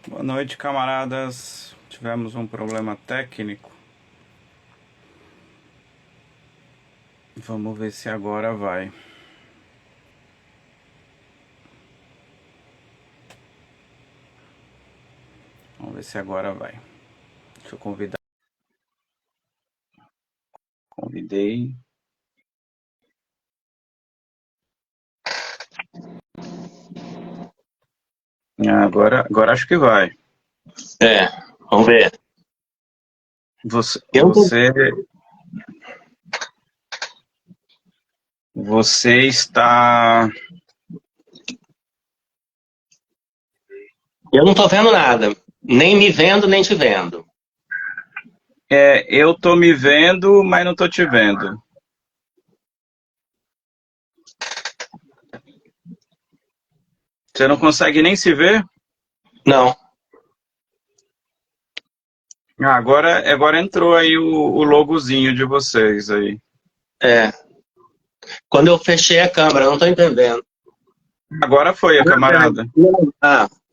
Boa noite, camaradas. Tivemos um problema técnico. Vamos ver se agora vai. Vamos ver se agora vai. Deixa eu convidar. Convidei. Agora acho que vai. Vamos ver. Você, Eu não tô, você, você está. eu não tô vendo nada. Nem me vendo, nem te vendo. Eu tô me vendo, mas não tô te vendo. Você não consegue nem se ver? Não. Agora entrou aí o logozinho de vocês aí. É. Quando eu fechei a câmera, eu não tô entendendo. Agora foi a Ah, peraí. camarada.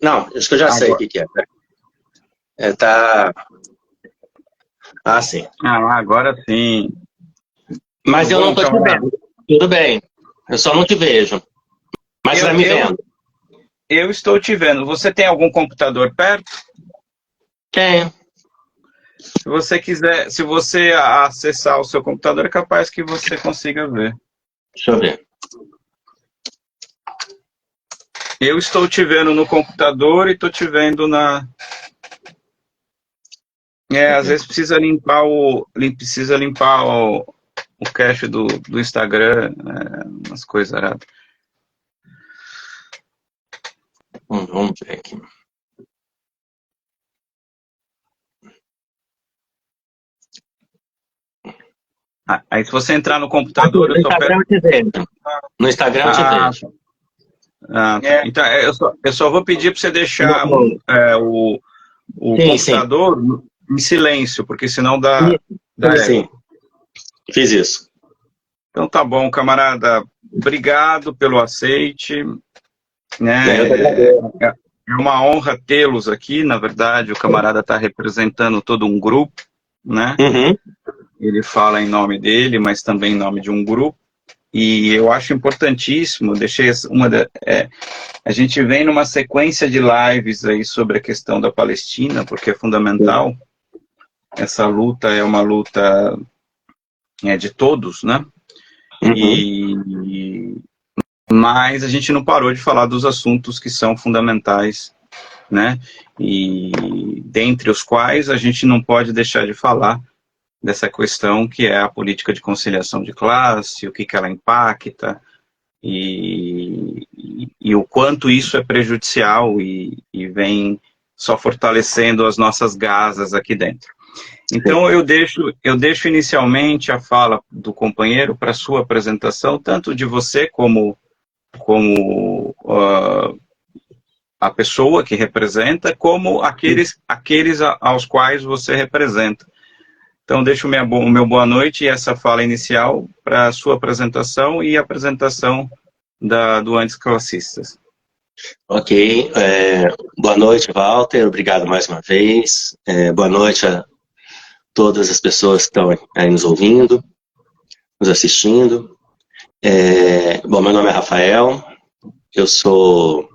Não, acho que eu já sei o Agora. que que é. Tá. Ah, sim. Agora sim. Tudo Mas eu não bom, tô te camarada? vendo. Tudo bem. Eu só não te vejo. Mas você Eu, tá me eu, vendo? eu estou te vendo. Você tem algum computador perto? Tenho. Se você quiser, se você acessar o seu computador, é capaz que você consiga ver. Deixa eu ver. Eu estou te vendo no computador e estou te vendo na. Às vezes precisa limpar o cache do Instagram, umas coisas aradas. Vamos ver aqui. Aí se você entrar no Aqui, computador, eu no estou Instagram perto. eu te vejo. No Instagram eu te Ah, vejo. tá. Então, eu só vou pedir para você deixar No- o Sim, sim. computador em silêncio, porque senão dá Sim. eco. Fiz isso. Então tá bom, camarada. Obrigado pelo aceite, Eu que né? agradeço. É uma honra tê-los aqui. Na verdade, o camarada está representando todo um grupo, né? Uhum. Ele fala em nome dele, mas também em nome de um grupo. E eu acho importantíssimo. A gente vem numa sequência de lives aí sobre a questão da Palestina, porque é fundamental. Essa luta é uma luta de todos, né? Uhum. E mas a gente não parou de falar dos assuntos que são fundamentais, né? E dentre os quais a gente não pode deixar de falar dessa questão que é a política de conciliação de classe, o que ela impacta e o quanto isso é prejudicial e vem só fortalecendo as nossas gazas aqui dentro. Então eu deixo inicialmente a fala do companheiro para sua apresentação, tanto de você como a pessoa que representa, como aqueles aos quais você representa. Então, deixo o meu boa noite e essa fala inicial para a sua apresentação e a apresentação do Anticlassistas. Ok. Boa noite, Walter. Obrigado mais uma vez. Boa noite a todas as pessoas que estão aí nos ouvindo, nos assistindo. Bom, meu nome é Rafael. Eu sou,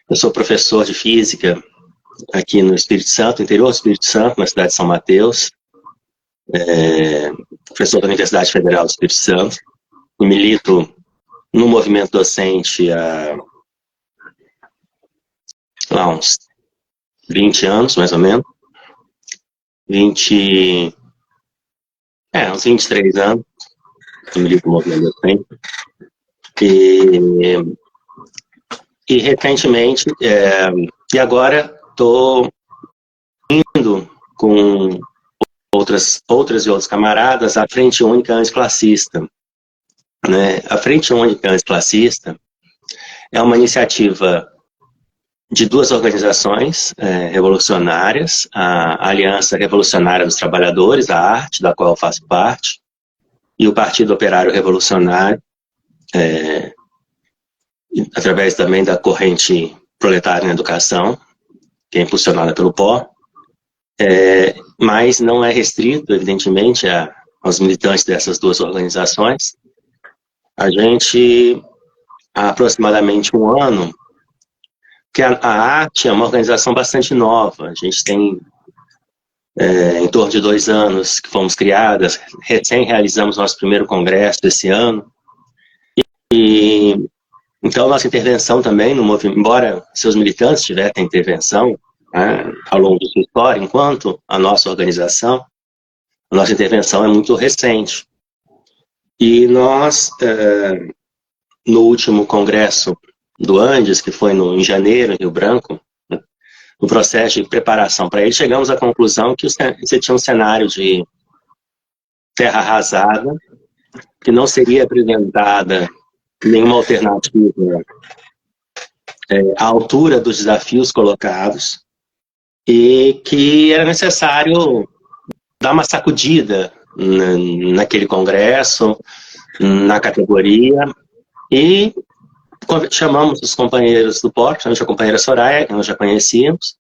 eu sou professor de física aqui no Espírito Santo, interior do Espírito Santo, na cidade de São Mateus. Professor da Universidade Federal do Espírito Santo. E milito no movimento docente há uns 20 anos, mais ou menos. 20, uns 23 anos, que milito no movimento docente. E, e recentemente, e agora estou indo com outras e outros camaradas à Frente Única Anticlassista. Né? A Frente Única Anticlassista é uma iniciativa de duas organizações revolucionárias, a Aliança Revolucionária dos Trabalhadores, a ARTE, da qual eu faço parte, e o Partido Operário Revolucionário, através também da corrente proletária na educação. que é impulsionada pelo PO, mas não é restrito, evidentemente, aos militantes dessas duas organizações. A gente, há aproximadamente um ano, que a ARTE é uma organização bastante nova, a gente tem em torno de 2 anos que fomos criadas, recém realizamos nosso primeiro congresso esse ano, e então nossa intervenção também no movimento, embora seus militantes tivessem intervenção, né, ao longo da sua história, enquanto a nossa organização, a nossa intervenção é muito recente. E nós, no último congresso do Andes, que foi em janeiro, em Rio Branco, né, no processo de preparação para ele, chegamos à conclusão que você tinha um cenário de terra arrasada, que não seria apresentada nenhuma alternativa à altura dos desafios colocados, e que era necessário dar uma sacudida naquele congresso, na categoria, e chamamos os companheiros do POR, a companheira Soraya, que nós já conhecíamos,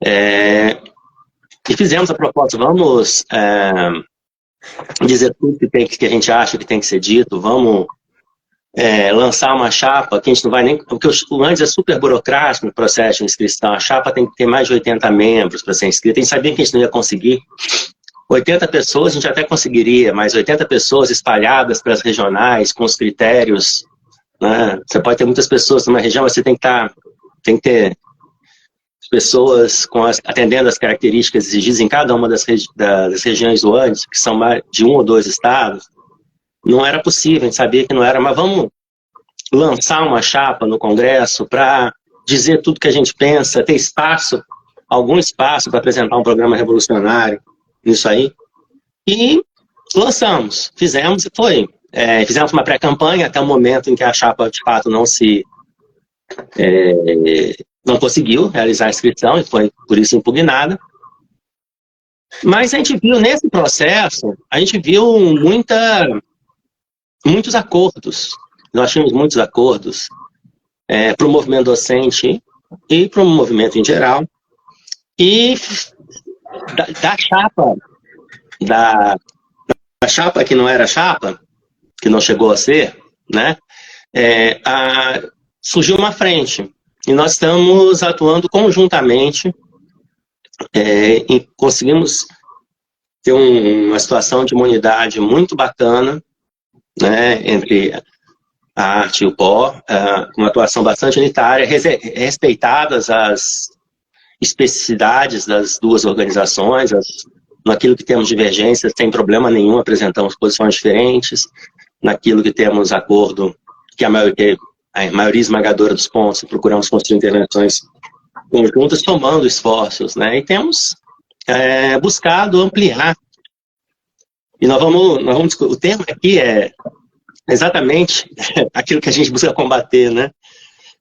e fizemos a proposta, vamos dizer tudo que a gente acha que tem que ser dito, vamos lançar uma chapa, que a gente não vai nem... Porque o Andes é super burocrático no processo de inscrição, a chapa tem que ter mais de 80 membros para ser inscrita, a gente sabia que a gente não ia conseguir. 80 pessoas a gente até conseguiria, mas 80 pessoas espalhadas para as regionais, com os critérios, né? Você pode ter muitas pessoas numa região, mas você tem que ter pessoas atendendo as características exigidas em cada uma das regiões do Andes, que são mais de 1 ou 2 estados. Não era possível, a gente sabia que não era, mas vamos lançar uma chapa no Congresso para dizer tudo que a gente pensa, ter espaço, algum espaço para apresentar um programa revolucionário, nisso aí. E lançamos, fizemos e foi. Fizemos uma pré-campanha até o momento em que a chapa, de fato, não conseguiu realizar a inscrição e foi, por isso, impugnada. Mas a gente viu, nesse processo, muitos acordos. Nós tínhamos muitos acordos para o movimento docente e para o movimento em geral. E da chapa que não era chapa, que não chegou a ser, né, surgiu uma frente. E nós estamos atuando conjuntamente e conseguimos ter uma situação de uma unidade muito bacana, né, entre a ARTE e o PO, uma atuação bastante unitária, respeitadas as especificidades das duas organizações, naquilo que temos divergências, sem problema nenhum, apresentamos posições diferentes, naquilo que temos acordo, que a maioria esmagadora dos pontos, procuramos construir intervenções conjuntas, somando esforços, né, e temos buscado ampliar. E nós vamos o tema aqui é exatamente aquilo que a gente busca combater, né?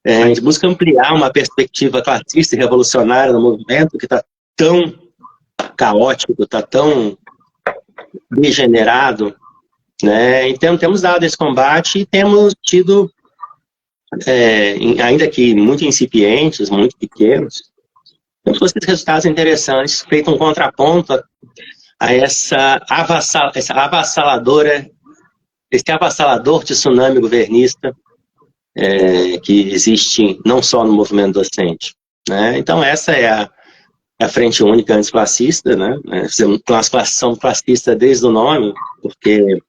A gente busca ampliar uma perspectiva classista e revolucionária no movimento que está tão caótico, está tão degenerado, né? Então temos dado esse combate e temos tido, ainda que muito incipientes, muito pequenos, temos conseguido resultados interessantes, feito um contraponto a esse avassalador tsunami governista que existe não só no movimento docente, né? Então essa é a Frente Única Anticlassista, né? Fizemos classificação classista desde o nome, porque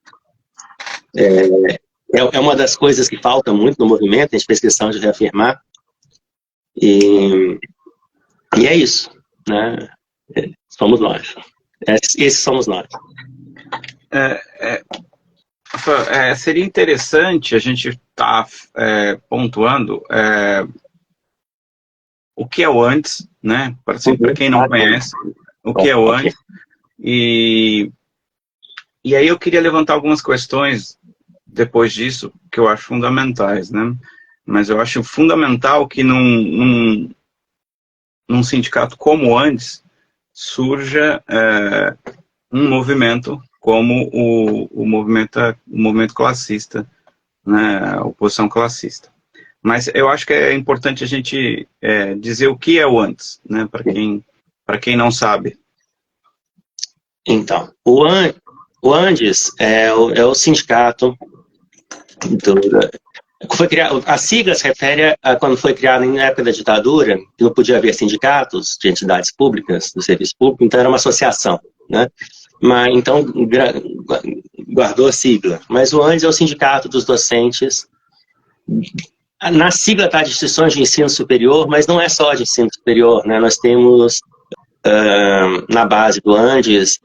é uma das coisas que falta muito no movimento, a gente fez questão de reafirmar, e é isso, né? Somos nós. Esses somos nós. Seria interessante a gente estar pontuando o que é o Andes, né? Para quem não conhece, o que é o Andes. E aí eu queria levantar algumas questões depois disso, que eu acho fundamentais, né? Mas eu acho fundamental que num sindicato como o Andes surja um movimento como o movimento classista, né, a oposição classista. Mas eu acho que é importante a gente dizer o que é o Andes, né? Para quem não sabe. Então, o Andes é o sindicato foi criado, a sigla se refere a quando foi criado na época da ditadura, que não podia haver sindicatos de entidades públicas, do serviço público, então era uma associação, né? Mas, então, guardou a sigla. Mas o ANDES é o Sindicato dos Docentes. Na sigla está instituições de ensino superior, mas não é só de ensino superior, né? Nós temos, na base do ANDES,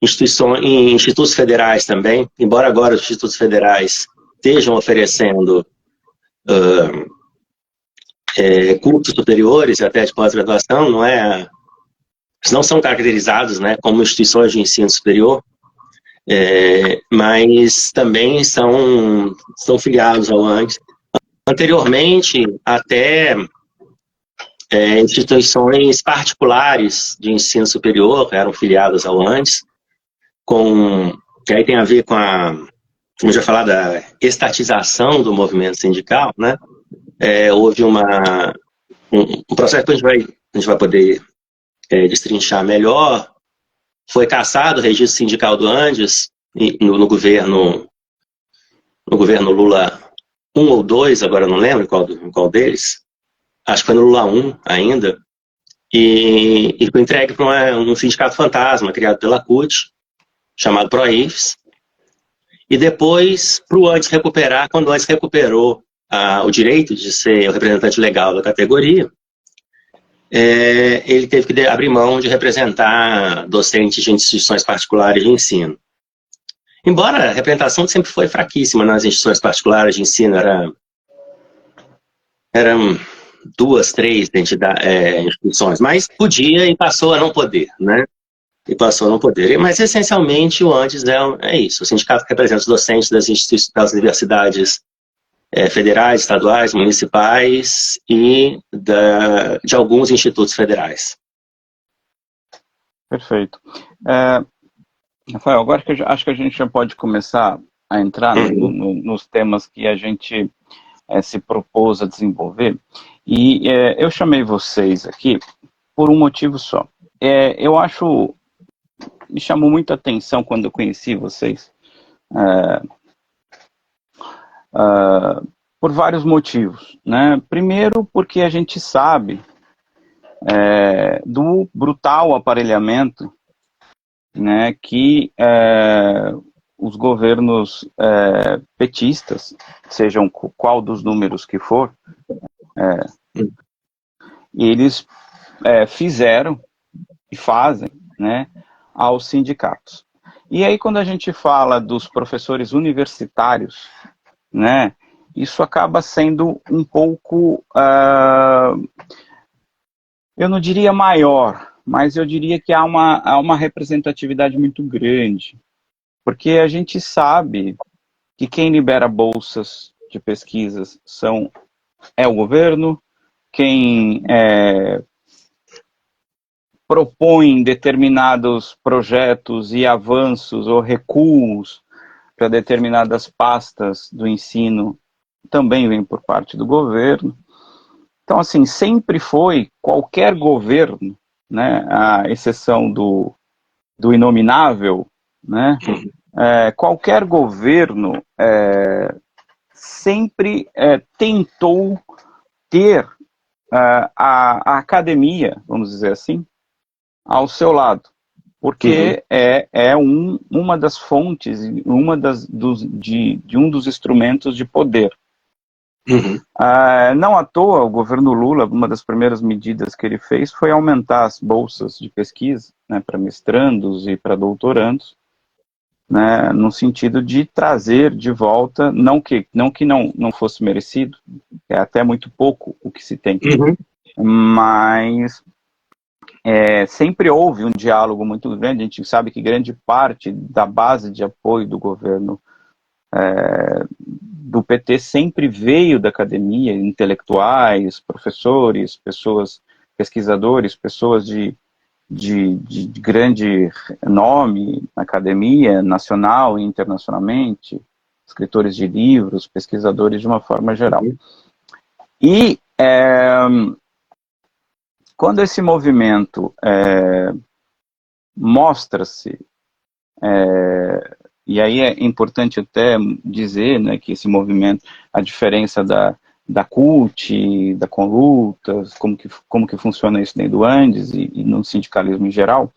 institutos federais também, embora agora os institutos federais estejam oferecendo cursos superiores até de pós-graduação, não são caracterizados, né, como instituições de ensino superior, mas também são filiados ao ANDES. Anteriormente, até instituições particulares de ensino superior eram filiadas ao ANDES, que aí tem a ver com como já falar, da estatização do movimento sindical, né? Houve um processo que a gente vai poder destrinchar melhor. Foi cassado o registro sindical do Andes no governo Lula 1 ou 2, agora não lembro qual deles. Acho que foi no Lula 1 ainda. E foi entregue para um sindicato fantasma criado pela CUT, chamado PROIFES. E depois, para o Andes recuperar, quando o Andes recuperou o direito de ser o representante legal da categoria, ele teve que abrir mão de representar docentes de instituições particulares de ensino. Embora a representação sempre foi fraquíssima nas instituições particulares de ensino, eram 2, 3 instituições, mas podia e passou a não poder, né? Mas, essencialmente, o Andes é isso. O sindicato que representa os docentes das universidades federais, estaduais, municipais e de alguns institutos federais. Perfeito. Rafael, agora que acho que a gente já pode começar a entrar nos temas que a gente se propôs a desenvolver. E eu chamei vocês aqui por um motivo só. Me chamou muita atenção quando eu conheci vocês, por vários motivos, né? Primeiro, porque a gente sabe do brutal aparelhamento, né, que os governos petistas, sejam qual dos números que for, eles fizeram e fazem, né, aos sindicatos. E aí, quando a gente fala dos professores universitários, né, isso acaba sendo um pouco, eu não diria maior, mas eu diria que há uma representatividade muito grande, porque a gente sabe que quem libera bolsas de pesquisas é o governo, quem propõe determinados projetos e avanços ou recuos para determinadas pastas do ensino também vem por parte do governo. Então, assim, sempre foi qualquer governo, né, à exceção do inominável, né, qualquer governo sempre tentou ter a academia, vamos dizer assim, ao seu lado, porque uma das fontes, de um dos instrumentos de poder. Não à toa, o governo Lula, uma das primeiras medidas que ele fez foi aumentar as bolsas de pesquisa, né, para mestrandos e para doutorandos, né, no sentido de trazer de volta, não que não fosse merecido, é até muito pouco o que se tem, mas sempre houve um diálogo muito grande. A gente sabe que grande parte da base de apoio do governo do PT sempre veio da academia, intelectuais, professores, pesquisadores, pessoas de grande nome na academia, nacional e internacionalmente, escritores de livros, pesquisadores de uma forma geral. Uhum. E quando esse movimento mostra-se, e aí é importante até dizer, né, que esse movimento, a diferença da CUT, da Conlutas, como que funciona isso dentro do Andes e no sindicalismo em geral.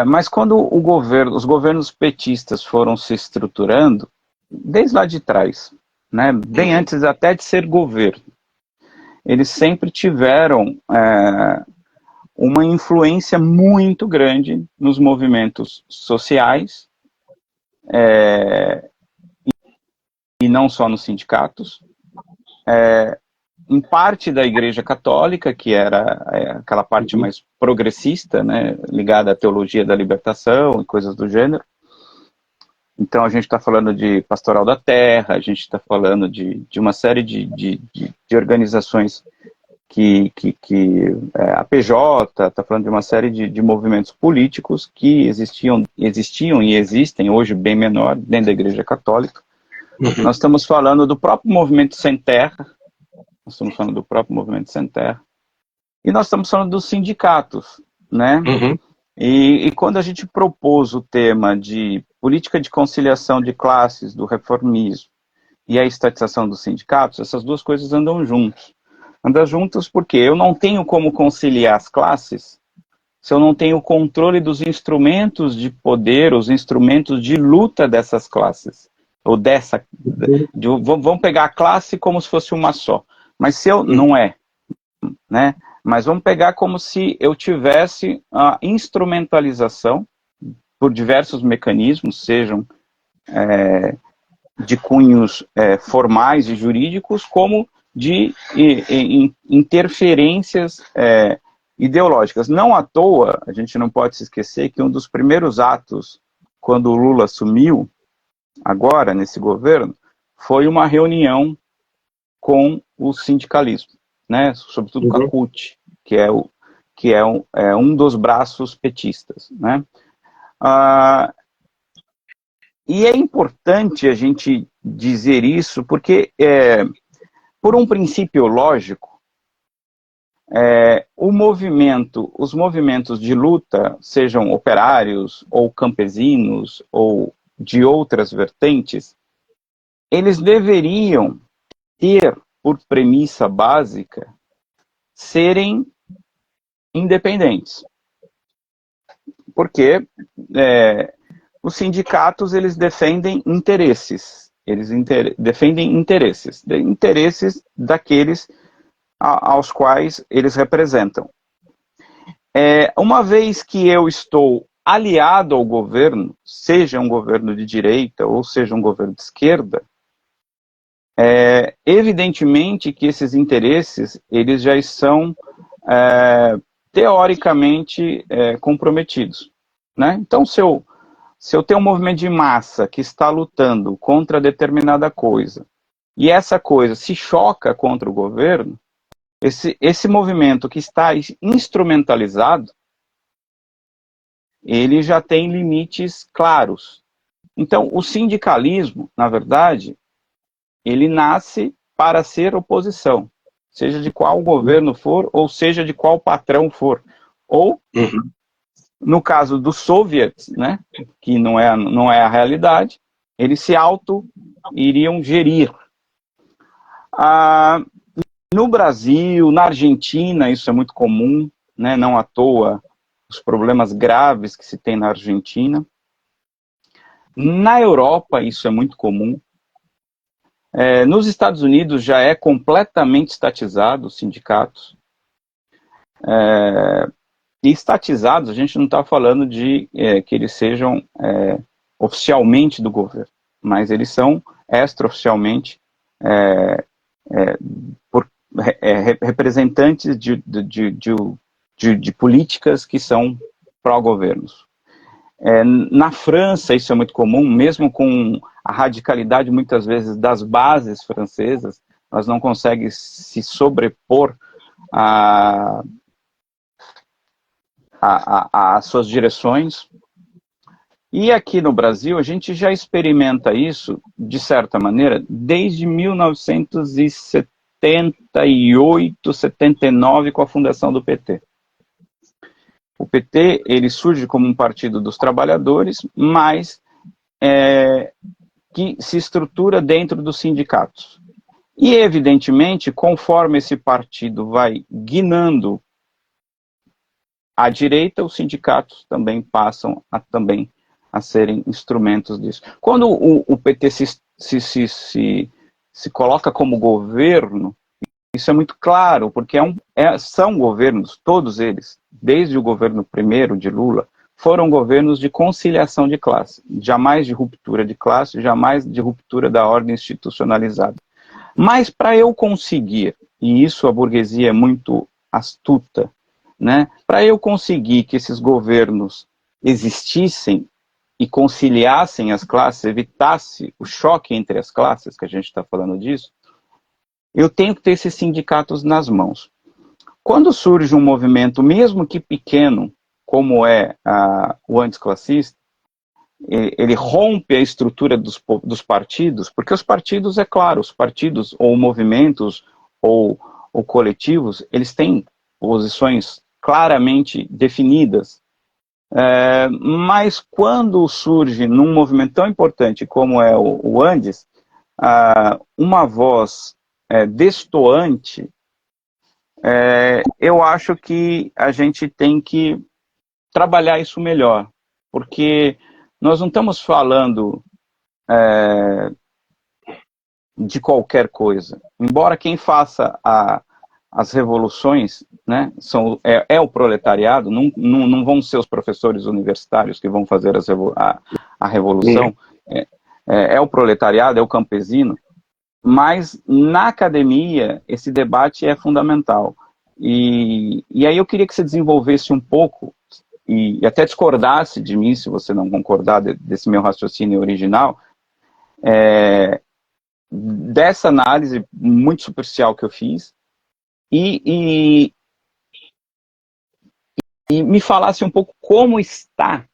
Mas quando os governos petistas foram se estruturando, desde lá de trás, né, bem antes até de ser governo, eles sempre tiveram uma influência muito grande nos movimentos sociais, e não só nos sindicatos, em parte da Igreja Católica, que era aquela parte mais progressista, né, ligada à teologia da libertação e coisas do gênero. Então a gente está falando de Pastoral da Terra, a gente está falando de uma série de organizações a PJ, está falando de uma série de movimentos políticos que existiam e existem, hoje bem menor, dentro da Igreja Católica. Uhum. Nós estamos falando do próprio movimento Sem Terra, e nós estamos falando dos sindicatos, né? Uhum. E quando a gente propôs o tema de política de conciliação de classes, do reformismo e a estatização dos sindicatos, essas duas coisas andam juntos. Andam juntos porque eu não tenho como conciliar as classes se eu não tenho o controle dos instrumentos de poder, os instrumentos de luta dessas classes. Ou vamos pegar a classe como se fosse uma só. Mas se eu não é, né? Mas vamos pegar como se eu tivesse a instrumentalização por diversos mecanismos, sejam de cunhos formais e jurídicos, como de interferências ideológicas. Não à toa, a gente não pode se esquecer que um dos primeiros atos, quando o Lula assumiu, agora, nesse governo, foi uma reunião com o sindicalismo, né? Sobretudo com a CUT, que é um dos braços petistas, né? E é importante a gente dizer isso porque, por um princípio lógico, os movimentos de luta, sejam operários ou campesinos ou de outras vertentes, eles deveriam ter, por premissa básica, serem independentes. Porque os sindicatos, eles defendem interesses. Defendem interesses daqueles aos quais eles representam. Uma vez que eu estou aliado ao governo, seja um governo de direita ou seja um governo de esquerda, evidentemente que esses interesses, eles já são teoricamente comprometidos, né? Então, se eu tenho um movimento de massa que está lutando contra determinada coisa, e essa coisa se choca contra o governo, esse movimento que está instrumentalizado, ele já tem limites claros. Então, o sindicalismo, na verdade, ele nasce para ser oposição, seja de qual governo for, ou seja de qual patrão for. Ou, no caso dos soviets, né, que não é a realidade, eles se iriam gerir. No Brasil, na Argentina, isso é muito comum, né, não à toa os problemas graves que se tem na Argentina. Na Europa, isso é muito comum. Nos Estados Unidos já é completamente estatizado os sindicatos. E estatizados, a gente não está falando de que eles sejam oficialmente do governo, mas eles são extraoficialmente representantes de políticas que são pró-governos. Na França, isso é muito comum, mesmo com a radicalidade, muitas vezes, das bases francesas, elas não conseguem se sobrepor às suas direções. E aqui no Brasil, a gente já experimenta isso, de certa maneira, desde 1978, 79, com a fundação do PT. O PT, ele surge como um partido dos trabalhadores, mas que se estrutura dentro dos sindicatos. E, evidentemente, conforme esse partido vai guinando à direita, os sindicatos também passam a serem instrumentos disso. Quando o PT se coloca como governo, isso é muito claro, porque são governos, todos eles, desde o governo primeiro de Lula, foram governos de conciliação de classe, jamais de ruptura de classe, jamais de ruptura da ordem institucionalizada. Mas para eu conseguir, e isso a burguesia é muito astuta, né? Para eu conseguir que esses governos existissem e conciliassem as classes, evitasse o choque entre as classes, que a gente está falando disso, eu tenho que ter esses sindicatos nas mãos. Quando surge um movimento, mesmo que pequeno, como é o anticlassista, ele rompe a estrutura dos partidos, porque os partidos, é claro, os partidos ou movimentos ou coletivos, eles têm posições claramente definidas. Mas quando surge num movimento tão importante como é o Andes, uma voz destoante, eu acho que a gente tem que trabalhar isso melhor, porque nós não estamos falando de qualquer coisa. Embora quem faça as revoluções, né, é o proletariado, não vão ser os professores universitários que vão fazer a revolução, é o proletariado, é o campesino, mas na academia esse debate é fundamental. E aí eu queria que você desenvolvesse um pouco, e até discordasse de mim, se você não concordar desse meu raciocínio original, dessa análise muito superficial que eu fiz, e me falasse um pouco como está,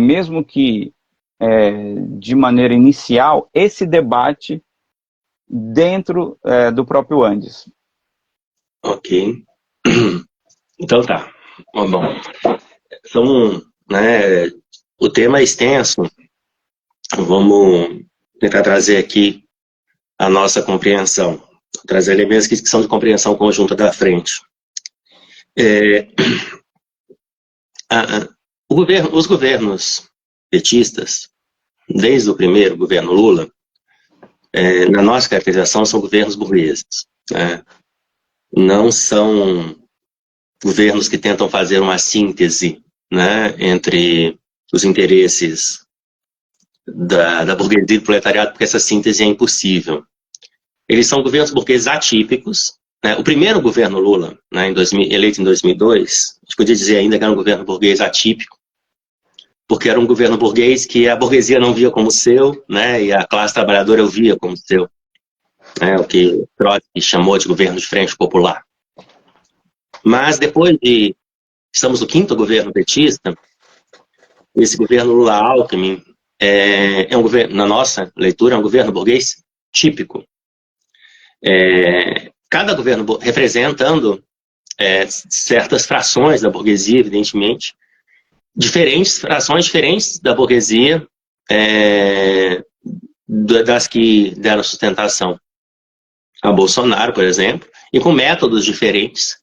mesmo que de maneira inicial, esse debate dentro do próprio Andes. Ok. Então tá. Bom, né, o tema é extenso. Vamos tentar trazer aqui a nossa compreensão, trazer elementos que são de compreensão conjunta da frente. Os governos petistas, desde o primeiro governo Lula, na nossa caracterização, são governos burgueses. Né? Não são governos que tentam fazer uma síntese, né, entre os interesses da burguesia e do proletariado, porque essa síntese é impossível. Eles são governos burgueses atípicos. Né? O primeiro governo Lula, né, eleito em 2002, a gente podia dizer ainda que era um governo burguês atípico, porque era um governo burguês que a burguesia não via como seu, né, e a classe trabalhadora o via como seu. Né, o que Trotsky chamou de governo de frente popular. Mas depois estamos no quinto governo petista, esse governo Lula-Alckmin é um governo, na nossa leitura, é um governo burguês típico. Cada governo representando certas frações da burguesia, evidentemente, frações diferentes da burguesia, das que deram sustentação a Bolsonaro, por exemplo, e com métodos diferentes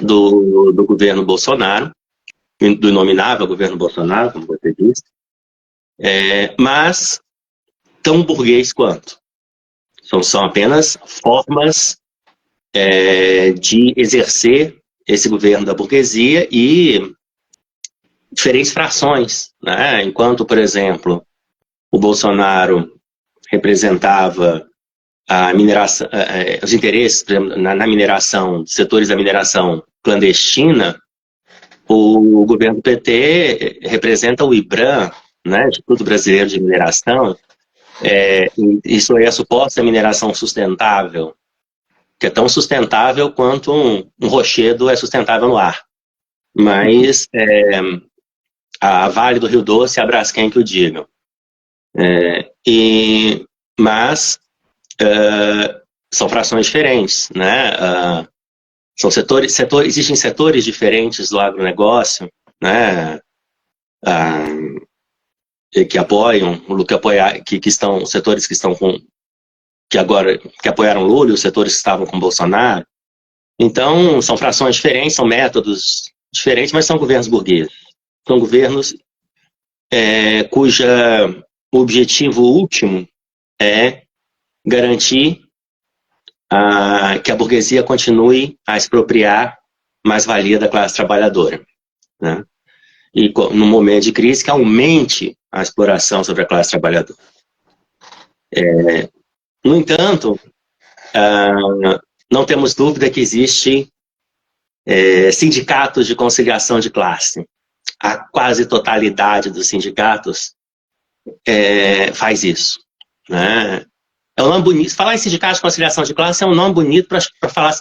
do governo Bolsonaro, do inominável governo Bolsonaro, como você disse, mas tão burguês quanto. São apenas formas de exercer esse governo da burguesia e diferentes frações. Né? Enquanto, por exemplo, o Bolsonaro representava a mineração, os interesses, por exemplo, na mineração, setores da mineração clandestina, o governo do PT representa o IBRAM, né, Instituto Brasileiro de Mineração. Isso é a suposta mineração sustentável, que é tão sustentável quanto um rochedo é sustentável no ar. Mas A Vale do Rio Doce e a Braskem que o digam. Mas são frações diferentes, né? São existem setores diferentes do agronegócio, né? Que apoiam, que estão, setores que estão com, que apoiaram Lula, e os setores que estavam com Bolsonaro. Então, são frações diferentes, são métodos diferentes, mas são governos burgueses. São governos cuja objetivo último é garantir que a burguesia continue a expropriar mais-valia da classe trabalhadora, né? E no momento de crise que aumente a exploração sobre a classe trabalhadora. No entanto, não temos dúvida que existe sindicatos de conciliação de classe. A quase totalidade dos sindicatos faz isso, né? É um nome bonito. Falar em sindicato de conciliação de classe é um nome bonito para falar.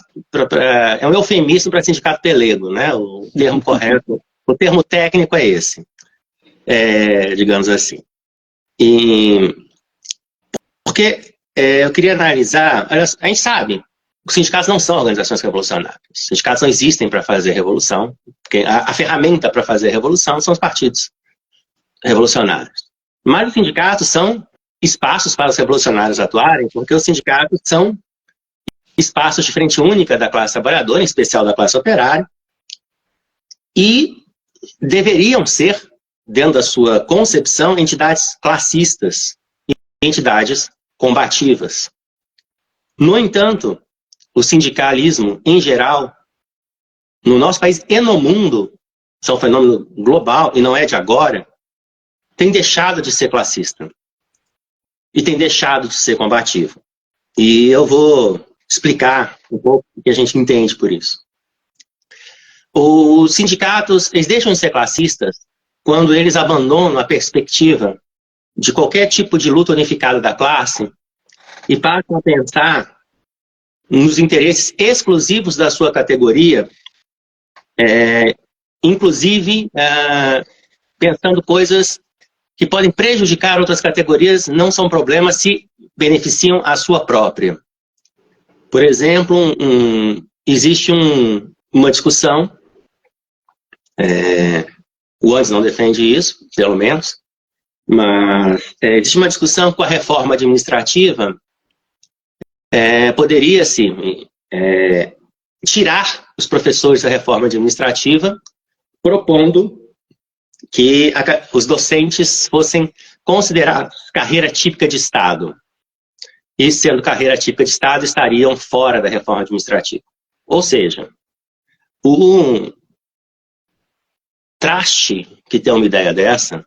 É um eufemismo para sindicato pelego, né? O termo correto, o termo técnico é esse, digamos assim. Porque eu queria analisar. A gente sabe, os sindicatos não são organizações revolucionárias. Os sindicatos não existem para fazer revolução, porque a ferramenta para fazer revolução são os partidos revolucionários. Mas os sindicatos são espaços para os revolucionários atuarem, porque os sindicatos são espaços de frente única da classe trabalhadora, em especial da classe operária, e deveriam ser, dentro da sua concepção, entidades classistas, entidades combativas. No entanto, o sindicalismo, em geral, no nosso país e no mundo, isso é um fenômeno global e não é de agora, tem deixado de ser classista. E tem deixado de ser combativo. E eu vou explicar um pouco o que a gente entende por isso. Os sindicatos, eles deixam de ser classistas quando eles abandonam a perspectiva de qualquer tipo de luta unificada da classe e passam a pensar nos interesses exclusivos da sua categoria, inclusive pensando coisas que podem prejudicar outras categorias, não são problemas se beneficiam a sua própria. Por exemplo, existe uma discussão, o Andes não defende isso, pelo menos, mas existe uma discussão com a reforma administrativa, poderia-se tirar os professores da reforma administrativa, propondo que os docentes fossem considerados carreira típica de Estado. E, sendo carreira típica de Estado, estariam fora da reforma administrativa. Ou seja, o traste que tem uma ideia dessa,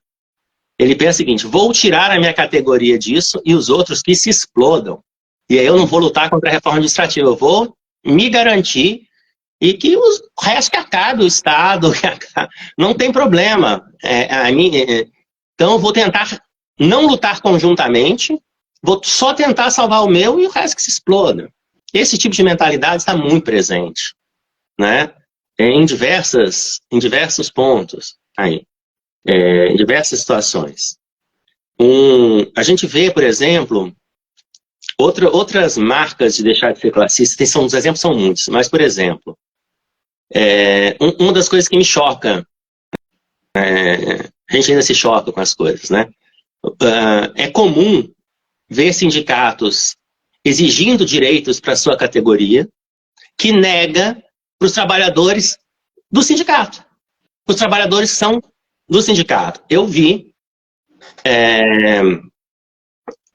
ele pensa o seguinte: vou tirar a minha categoria disso e os outros que se explodam. E aí eu não vou lutar contra a reforma administrativa, eu vou me garantir e que o resto que acabe, o Estado, não tem problema. Então eu vou tentar não lutar conjuntamente, vou só tentar salvar o meu e o resto que se exploda. Esse tipo de mentalidade está muito presente, né? Em diversos pontos, aí, em diversas situações. A gente vê, por exemplo, outras marcas de deixar de ser classista, os exemplos são muitos, mas, por exemplo, uma das coisas que me choca, a gente ainda se choca com as coisas, né? É comum ver sindicatos exigindo direitos para sua categoria que nega para os trabalhadores do sindicato. Os trabalhadores são do sindicato. Eu vi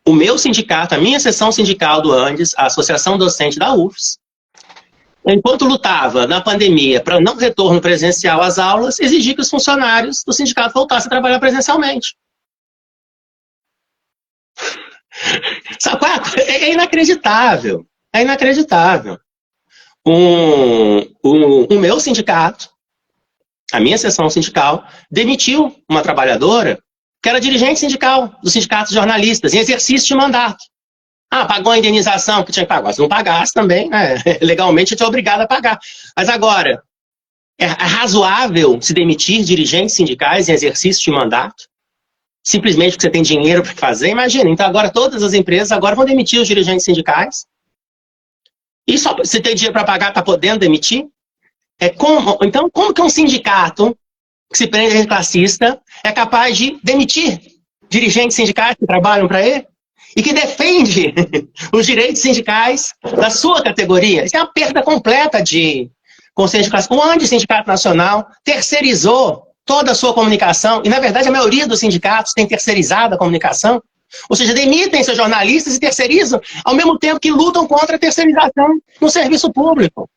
o meu sindicato, a minha seção sindical do Andes, a Associação Docente da UFS, enquanto lutava na pandemia para não retorno presencial às aulas, exigir que os funcionários do sindicato voltassem a trabalhar presencialmente. Sabe? É inacreditável. É inacreditável. O meu sindicato, a minha seção sindical, demitiu uma trabalhadora que era dirigente sindical do sindicato de jornalistas, em exercício de mandato. Pagou a indenização que tinha que pagar. Se não pagasse também, né, legalmente, tinha obrigado a pagar. Mas agora, É razoável se demitir dirigentes sindicais em exercício de mandato? Simplesmente porque você tem dinheiro para fazer? Imagina, então agora todas as empresas agora vão demitir os dirigentes sindicais. E só se tem dinheiro para pagar, está podendo demitir? Então, como que um sindicato que se prende a classista é capaz de demitir dirigentes sindicais que trabalham para ele e que defende os direitos sindicais da sua categoria? Isso é uma perda completa de consciência de classe. O Anti-Sindicato Nacional terceirizou toda a sua comunicação, e na verdade a maioria dos sindicatos tem terceirizado a comunicação, ou seja, demitem seus jornalistas e terceirizam, ao mesmo tempo que lutam contra a terceirização no serviço público.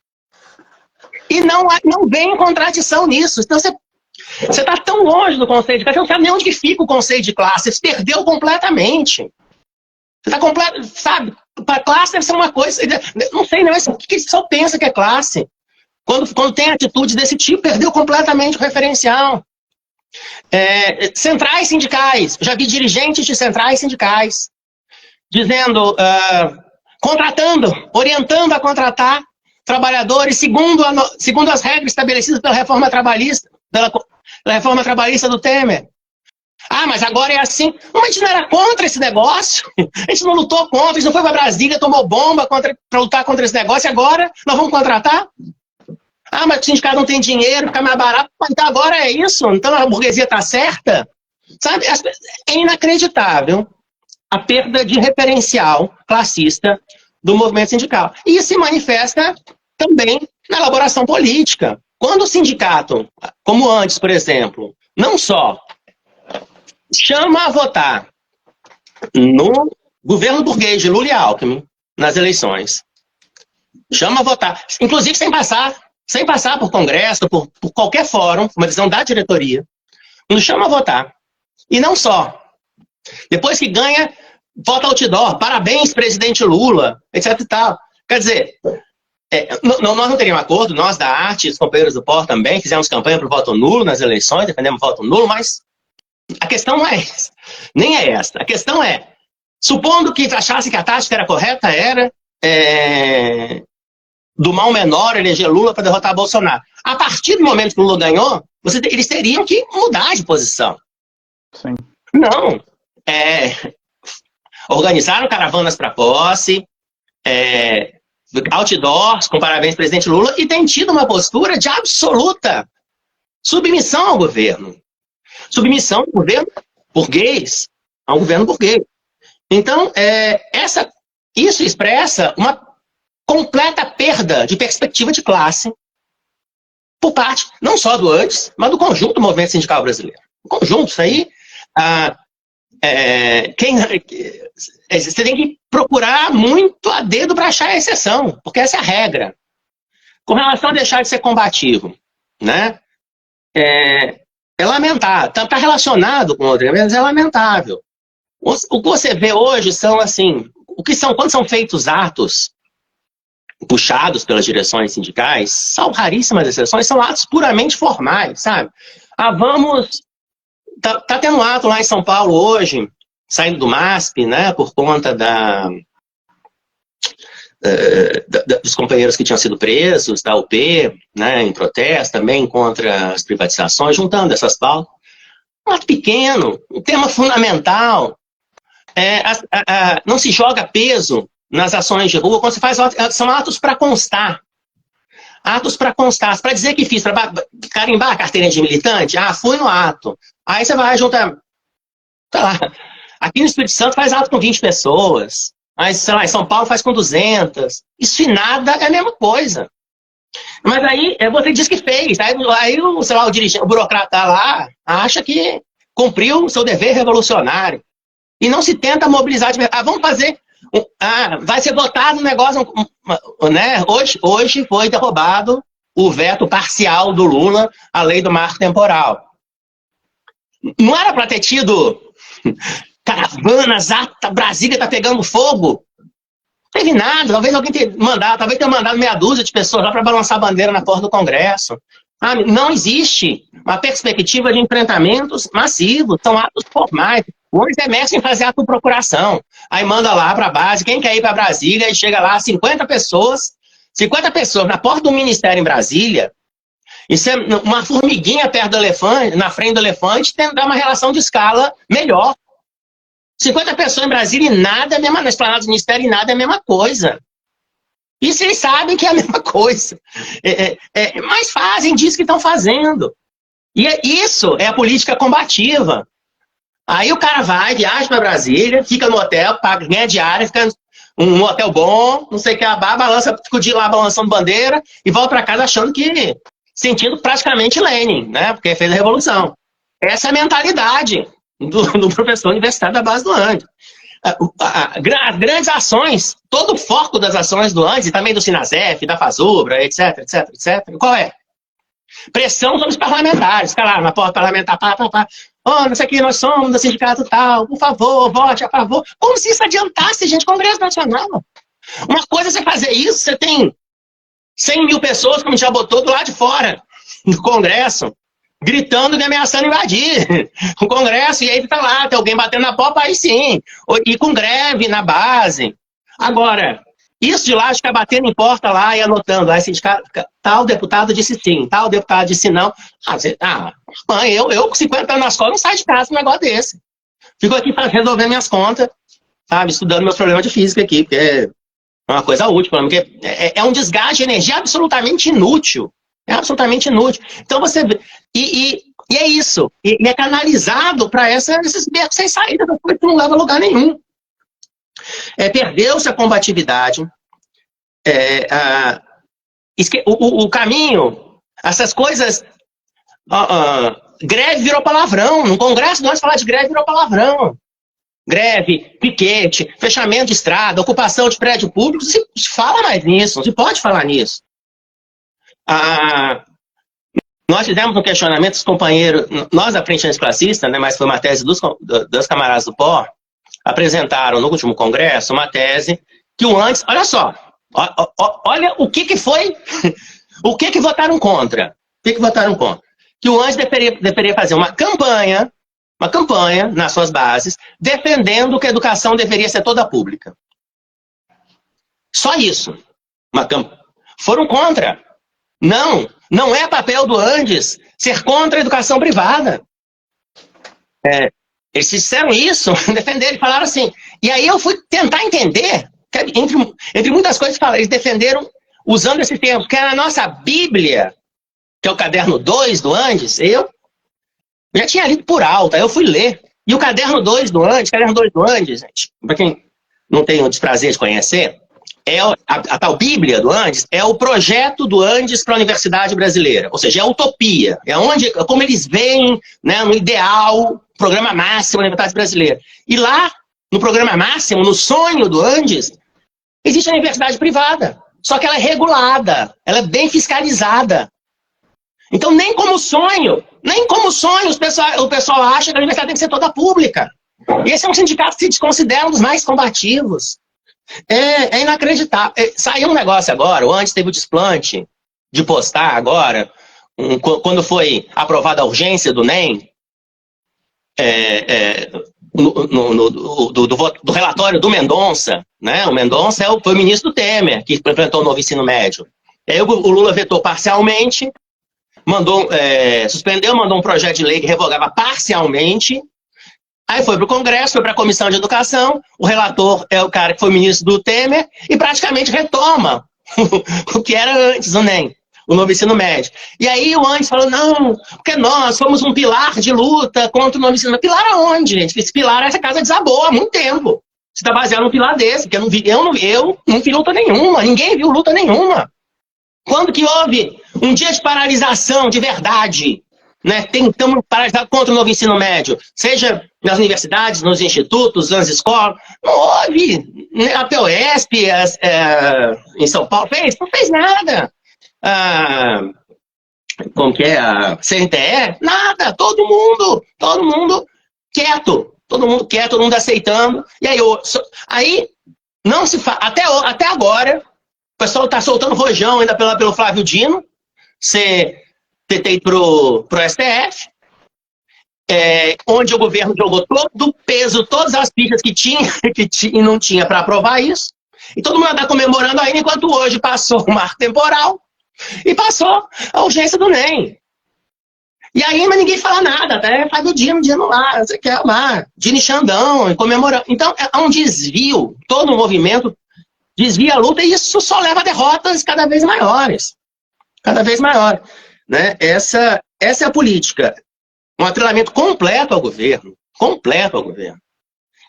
E não vem em contradição nisso. Então você está tão longe do conceito de classe, você não sabe nem onde que fica o conceito de classe, você se perdeu completamente. Você está completo, sabe? Para classe deve ser uma coisa, não sei não, o que só pensa que é classe? Quando tem atitudes desse tipo, perdeu completamente o referencial. Centrais sindicais, já vi dirigentes de centrais sindicais dizendo, contratando, orientando a contratar trabalhadores segundo as regras estabelecidas pela reforma trabalhista do Temer. Ah, mas agora é assim. Mas a gente não era contra esse negócio. A gente não lutou contra, a gente não foi para Brasília, tomou bomba para lutar contra esse negócio, e agora nós vamos contratar? Ah, mas o sindicato não tem dinheiro, fica mais barato. Então agora é isso? Então a burguesia está certa? Sabe? É inacreditável a perda de referencial classista do movimento sindical. E isso se manifesta também na elaboração política. Quando o sindicato, como antes, por exemplo, não só chama a votar no governo burguês de Lula e Alckmin nas eleições, chama a votar, inclusive sem passar por congresso, por qualquer fórum, uma decisão da diretoria, nos chama a votar. E não só. Depois que ganha, vota outdoor, parabéns, presidente Lula, etc e tal. Quer dizer, nós não teríamos acordo, nós da arte, os companheiros do POR também, fizemos campanha para o voto nulo nas eleições, defendemos o voto nulo, mas a questão não é essa. Nem é essa. A questão é, supondo que achasse que a tática era correta, era do mal menor eleger Lula para derrotar Bolsonaro. A partir do momento que o Lula ganhou, eles teriam que mudar de posição. Sim. Não. Organizaram caravanas para posse, outdoors com parabéns presidente Lula, e tem tido uma postura de absoluta submissão ao governo. Submissão ao governo burguês. Ao governo burguês. Então, isso expressa uma completa perda de perspectiva de classe por parte, não só do antes, mas do conjunto do movimento sindical brasileiro. O conjunto, isso aí, você tem que procurar muito a dedo para achar a exceção, porque essa é a regra. Com relação a deixar de ser combativo, né? É lamentável, está relacionado com outra, mas é lamentável. O que você vê hoje são, assim, quando são feitos atos puxados pelas direções sindicais, salvo raríssimas exceções, são atos puramente formais, sabe? Tá tendo um ato lá em São Paulo hoje, saindo do MASP, né, por conta dos companheiros que tinham sido presos, da UP, né, em protesto também contra as privatizações, juntando essas pautas. Um ato pequeno, um tema fundamental. Não se joga peso nas ações de rua, quando se faz são atos para constar. Atos para constar, para dizer que fiz, para carimbar a carteirinha de militante, fui no ato. Aí você vai juntar, sei lá, aqui no Espírito Santo faz ato com 20 pessoas, mas, sei lá, em São Paulo faz com 200. Isso e nada é a mesma coisa. Mas aí você diz que fez, aí sei lá, o burocrata lá acha que cumpriu o seu dever revolucionário. E não se tenta mobilizar de verdade. Vamos fazer. Vai ser votado um negócio, né? Hoje foi derrubado o veto parcial do Lula à lei do marco temporal. Não era para ter tido caravanas, Brasília está pegando fogo. Não teve nada. Talvez alguém tenha mandado meia dúzia de pessoas lá para balançar a bandeira na porta do Congresso. Não existe uma perspectiva de enfrentamentos massivos, são atos formais. Hoje é mestre em fazer ato de procuração. Aí manda lá para a base, quem quer ir para Brasília, e chega lá 50 pessoas na porta do Ministério em Brasília, Isso é uma formiguinha perto do elefante, na frente do elefante, tem que dar uma relação de escala melhor. 50 pessoas em Brasília e nada é a mesma, na esplanada do Ministério e nada é a mesma coisa. Isso eles sabem que é a mesma coisa. Mas fazem, dizem que estão fazendo. E isso é a política combativa. Aí o cara vai, viaja para Brasília, fica no hotel, paga, ganha diária, fica um hotel bom, não sei o que, balança, fica o dia lá balançando bandeira e volta para casa achando que, sentindo praticamente Lenin, né? Porque fez a revolução. Essa é a mentalidade do professor universitário da base do Andes. As grandes ações, todo o foco das ações do Andes, e também do Sinasef, da Fazubra, etc, etc, etc, qual é? Pressão sobre os parlamentares, fica lá na porta parlamentar, oh, não sei o que, nós somos do sindicato tal, por favor, vote a favor. Como se isso adiantasse, gente, Congresso Nacional. Uma coisa é você fazer isso, você tem 100 mil pessoas, como já botou, do lado de fora do Congresso, gritando e ameaçando invadir o Congresso, e aí tá lá, tem alguém batendo na porta, aí sim, e com greve na base. Agora, isso de lá, ficar batendo em porta lá e anotando, aí sindicato, tal deputado disse sim, tal deputado disse não. Mãe, eu com 50 anos na escola não saio de casa com um negócio desse. Fico aqui resolvendo minhas contas, sabe, estudando meus problemas de física aqui, porque é uma coisa útil, porque é um desgaste de energia absolutamente inútil. É absolutamente inútil. Então você... E é isso. E é canalizado para esses becos sem saída, que não leva a lugar nenhum. Perdeu-se a combatividade. O caminho, essas coisas... greve virou palavrão. No Congresso, nós falar de greve virou palavrão. Greve, piquete, fechamento de estrada, ocupação de prédio público, não se fala mais nisso, não se pode falar nisso. Nós fizemos um questionamento, os companheiros, nós da Frente Anticlassista, né, mas foi uma tese dos camaradas do POR, apresentaram no último congresso uma tese que o antes, olha só, olha o que foi, o que votaram contra, que o antes deveria fazer uma campanha nas suas bases, defendendo que a educação deveria ser toda pública. Só isso. Foram contra. Não é papel do Andes ser contra a educação privada. Eles disseram isso, defenderam, falaram assim. E aí eu fui tentar entender, entre muitas coisas, eles defenderam usando esse termo, que era a nossa Bíblia, que é o caderno 2 do Andes, eu já tinha lido por alto, aí eu fui ler. E o caderno 2 do Andes, gente, para quem não tem o desprazer de conhecer, a tal Bíblia do Andes é o projeto do Andes para a Universidade Brasileira. Ou seja, é a utopia. Como eles veem, né, no ideal, programa máximo da Universidade Brasileira. E lá, no programa máximo, no sonho do Andes, existe a universidade privada. Só que ela é regulada, ela é bem fiscalizada. Então, nem como sonho, o pessoal acha que a universidade tem que ser toda pública. E esse é um sindicato que se considera um dos mais combativos. É inacreditável. Saiu um negócio agora, o Antes teve o desplante de postar agora, quando foi aprovada a urgência do NEM, do relatório do Mendonça, né? O Mendonça foi o ministro do Temer, que implementou o novo ensino médio. Aí o Lula vetou parcialmente, suspendeu, mandou um projeto de lei que revogava parcialmente. Aí foi para o Congresso, foi para a Comissão de Educação, o relator é o cara que foi ministro do Temer e praticamente retoma o que era antes do NEM, o novo ensino médio. E aí o Andes falou, não, porque nós somos um pilar de luta contra o novo ensino médio. Pilar aonde, gente? Esse pilar, essa casa desabou há muito tempo. Você está baseado num pilar desse, porque eu não vi luta nenhuma, ninguém viu luta nenhuma. Quando que houve um dia de paralisação de verdade, né? Tentamos paralisar contra o novo ensino médio, seja nas universidades, nos institutos, nas escolas, não houve. A POSP, em São Paulo, não fez nada. Como que é? A CNTE, nada. Todo mundo quieto. Todo mundo quieto, todo mundo aceitando. E aí não se faz. Até agora, o pessoal está soltando rojão ainda pelo Flávio Dino, ter ido pro STF, onde o governo jogou todo o peso, todas as fichas que tinha e não tinha para aprovar isso. E todo mundo está comemorando ainda, enquanto hoje passou o marco temporal, E passou a urgência do NEM. E aí, mas ninguém fala nada, até faz o dia no dia no lar, você quer lá, dia de Xandão, comemorando. Então, é um desvio, todo o movimento desvia a luta, e isso só leva a derrotas cada vez maiores. Cada vez maiores. Né? Essa é a política. Um atrelamento completo ao governo. Completo ao governo.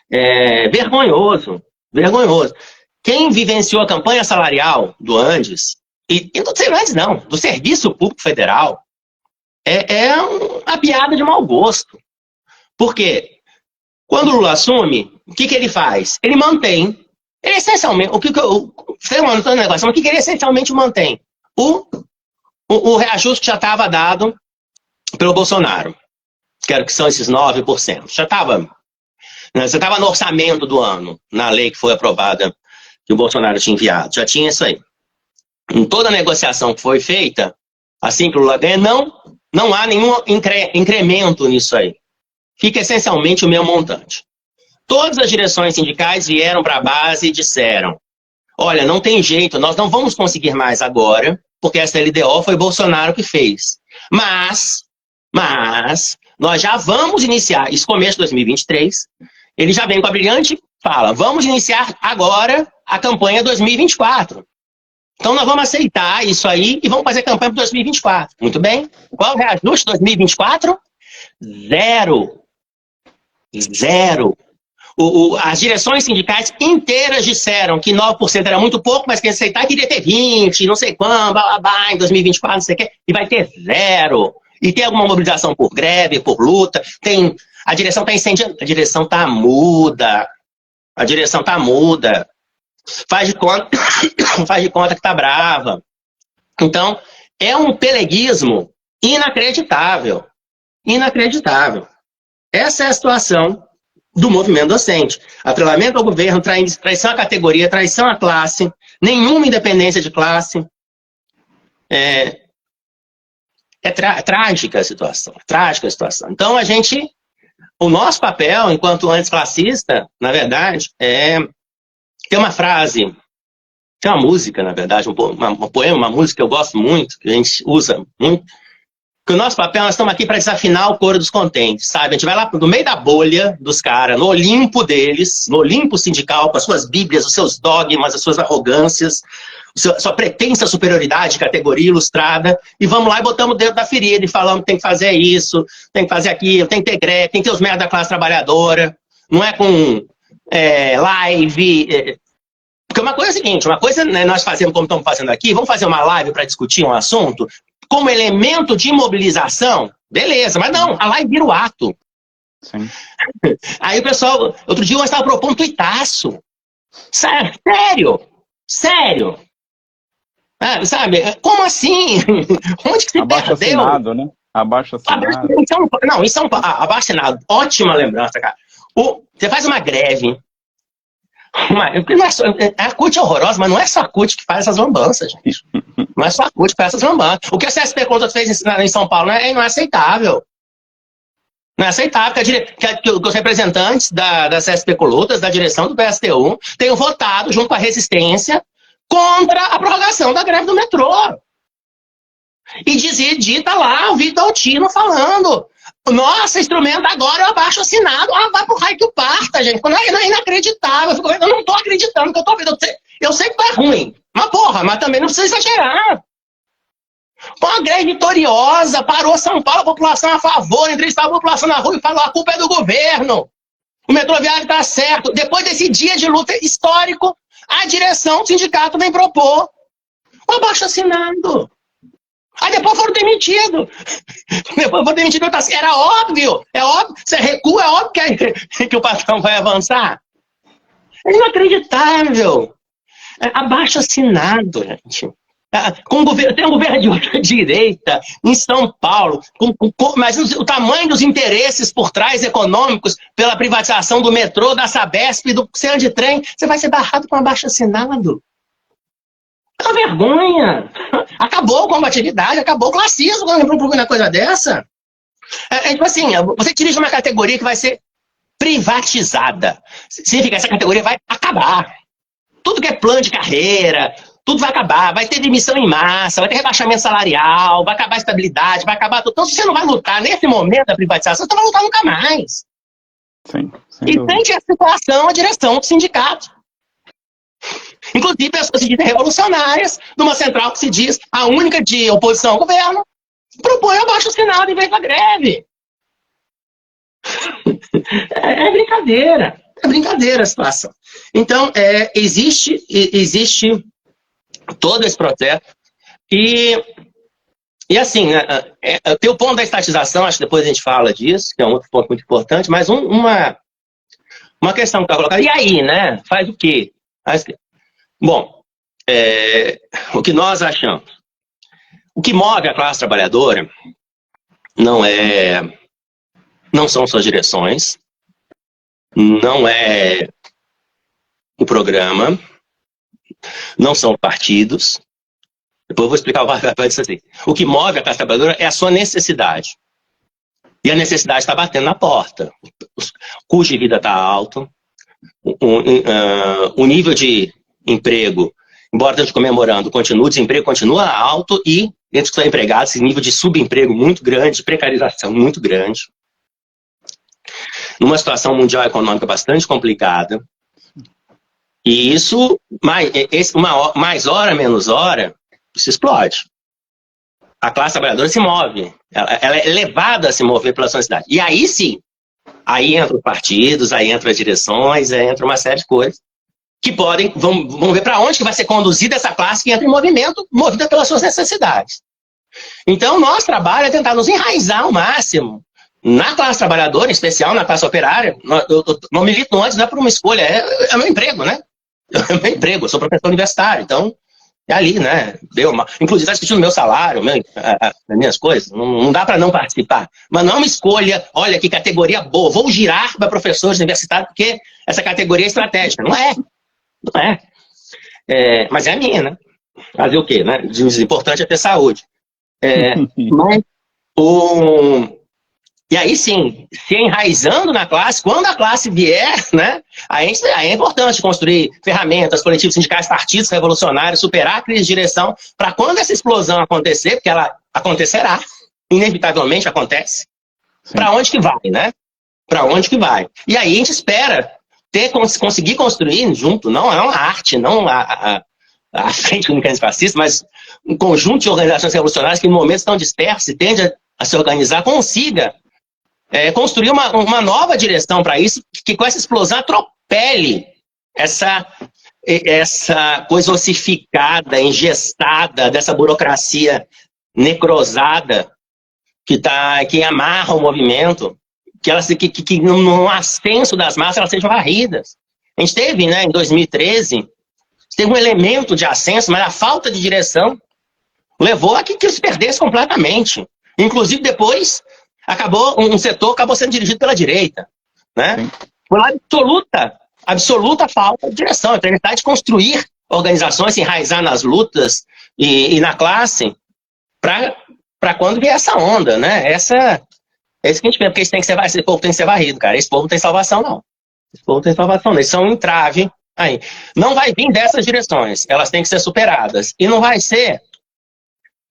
Vergonhoso. Vergonhoso. Quem vivenciou a campanha salarial do Andes, e não sei antes não, do Serviço Público Federal, uma piada de mau gosto. Por quê? Quando o Lula assume, o que ele faz? Ele mantém, ele essencialmente, o que ele essencialmente mantém? O reajuste que já estava dado pelo Bolsonaro, que são esses 9%. Já estava, né, você estava no orçamento do ano, na lei que foi aprovada, que o Bolsonaro tinha enviado, já tinha isso aí. Em toda a negociação que foi feita, assim que o Lula ganha, não há nenhum incremento nisso aí. Fica essencialmente o mesmo montante. Todas as direções sindicais vieram para a base e disseram, olha, não tem jeito, nós não vamos conseguir mais agora, porque essa LDO foi Bolsonaro que fez. Mas, nós já vamos iniciar, isso começo de 2023, ele já vem com a brilhante fala, vamos iniciar agora a campanha 2024. Então nós vamos aceitar isso aí e vamos fazer campanha para 2024. Muito bem. Qual o reajuste 2024? Zero. As direções sindicais inteiras disseram que 9% era muito pouco, mas quem aceitar queria ter 20%, não sei quando, blá, em 2024, não sei o quê, e vai ter zero. E tem alguma mobilização por greve, por luta, a direção está incendiando, a direção está muda. A direção está muda. Faz de conta que está brava. Então, é um peleguismo inacreditável. Inacreditável. Essa é a situação do movimento docente. Atrelamento ao governo, traição à categoria, traição à classe, nenhuma independência de classe. Trágica a situação. Trágica a situação. Então, o nosso papel, enquanto anticlassista, na verdade, tem uma frase, tem uma música, na verdade, um poema, uma música que eu gosto muito, que a gente usa muito, que o nosso papel, nós estamos aqui para desafinar o coro dos contentes, sabe? A gente vai lá no meio da bolha dos caras, no Olimpo deles, no Olimpo sindical, com as suas bíblias, os seus dogmas, as suas arrogâncias, a sua pretensa superioridade, categoria ilustrada, e vamos lá e botamos o dedo da ferida e falamos que tem que fazer isso, tem que fazer aquilo, tem que ter greve, tem que ter os merda da classe trabalhadora, não é com live. Porque uma coisa é a seguinte, uma coisa, né, nós fazemos como estamos fazendo aqui, vamos fazer uma live para discutir um assunto como elemento de mobilização, beleza, mas não, a live vira o ato. Sim. Aí o pessoal, outro dia eu estava propondo um tuitaço. Sério. Sabe, como assim? Onde que se Abaixo perdeu? Assinado, né? Abaixo assinado. Em São Paulo, abaixo assinado, ótima lembrança, cara. Você faz uma greve. A CUT é horrorosa, mas não é só a CUT que faz essas lambanças, gente. Não é só a CUT que faz essas lambanças. O que a CSP Contas fez em São Paulo não é aceitável. Não é aceitável que os representantes da CSP Colutas, da direção do PSTU, tenham votado, junto com a resistência, contra a prorrogação da greve do metrô. E dita lá o Vitor Altino falando, nossa, instrumento agora é o abaixo assinado, vai pro raio que o parta, gente. É inacreditável, eu não tô acreditando que eu tô vendo. Eu sei que tá ruim, mas também não precisa exagerar. Uma greve vitoriosa, parou São Paulo, a população a favor, entrevistou a população na rua e falou, a culpa é do governo. O metroviário tá certo. Depois desse dia de luta histórico, a direção do sindicato vem propor o abaixo assinado. Aí depois foram demitidos. Era óbvio. Você recua, é óbvio que o patrão vai avançar. É inacreditável. Abaixo assinado, gente. Tem um governo de outra direita em São Paulo, mas o tamanho dos interesses por trás econômicos pela privatização do metrô, da Sabesp, do centro de trem, você vai ser barrado com abaixo assinado. É uma vergonha. Acabou a combatividade, acabou o classismo quando propõe uma coisa dessa. Tipo assim, você dirige uma categoria que vai ser privatizada. Significa que essa categoria vai acabar. Tudo que é plano de carreira, tudo vai acabar, vai ter demissão em massa, vai ter rebaixamento salarial, vai acabar a estabilidade, vai acabar tudo. Então, se você não vai lutar nesse momento da privatização, você não vai lutar nunca mais. Sim, e tem que articulação a direção do sindicato. Inclusive, pessoas se dizem revolucionárias, numa central que se diz a única de oposição ao governo, propõe abaixo o sinal em vez da greve. É brincadeira. É brincadeira a situação. Então, existe todo esse processo. E assim, tem o ponto da estatização, acho que depois a gente fala disso, que é um outro ponto muito importante, mas uma questão que está colocada. E aí, né? Faz o quê? Bom, o que nós achamos? O que move a classe trabalhadora não são suas direções, não é o programa, não são partidos. Depois eu vou explicar isso assim. O que move a classe trabalhadora é a sua necessidade. E a necessidade está batendo na porta. O custo de vida está alto, o nível de emprego, embora esteja comemorando, o desemprego continua alto e, entre os empregados, esse nível de subemprego muito grande, de precarização muito grande. Numa situação mundial econômica bastante complicada. E isso, mais hora, menos hora, isso explode. A classe trabalhadora se move. Ela é levada a se mover pela sociedade. E aí sim, aí entram os partidos, aí entram as direções, aí entra uma série de coisas que vão ver para onde que vai ser conduzida essa classe que entra em movimento, movida pelas suas necessidades. Então, nosso trabalho é tentar nos enraizar ao máximo na classe trabalhadora, em especial na classe operária. Eu não milito antes, não é por uma escolha, é meu emprego, né? É meu emprego, eu sou professor universitário, então é ali, né? Inclusive, está discutindo meu salário, as minhas coisas. Não dá para não participar. Mas não é uma escolha, olha que categoria boa, vou girar para professores universitários, porque essa categoria é estratégica. Não é. Não é. Mas é a minha, né? Fazer o quê, né? O importante é ter saúde. Mas e aí sim, se enraizando na classe, quando a classe vier, né, aí é importante construir ferramentas, coletivos sindicais, partidos revolucionários, superar a crise de direção, para quando essa explosão acontecer, porque ela acontecerá, inevitavelmente acontece, para onde que vai, né? Para onde que vai? E aí a gente espera conseguir construir junto, não é uma arte, não a Frente Única Antifascista, mas um conjunto de organizações revolucionárias que, no momento, estão dispersas e tendem a se organizar, consiga construir uma nova direção para isso, que com essa explosão atropele essa coisa ossificada, engestada, dessa burocracia necrosada que amarra o movimento, que no ascenso das massas elas sejam varridas. A gente teve, né, em 2013, teve um elemento de ascenso, mas a falta de direção levou a que se perdesse completamente. Inclusive, depois, um setor acabou sendo dirigido pela direita. Né? Foi uma absoluta falta de direção. Então, a necessidade de construir organizações, se enraizar nas lutas e na classe, para quando vier essa onda. Né? É isso que a gente vê, porque esse povo tem que ser varrido, cara. Esse povo não tem salvação, não. Esse povo não tem salvação, não. Eles são um entrave aí. Não vai vir dessas direções. Elas têm que ser superadas. E não vai ser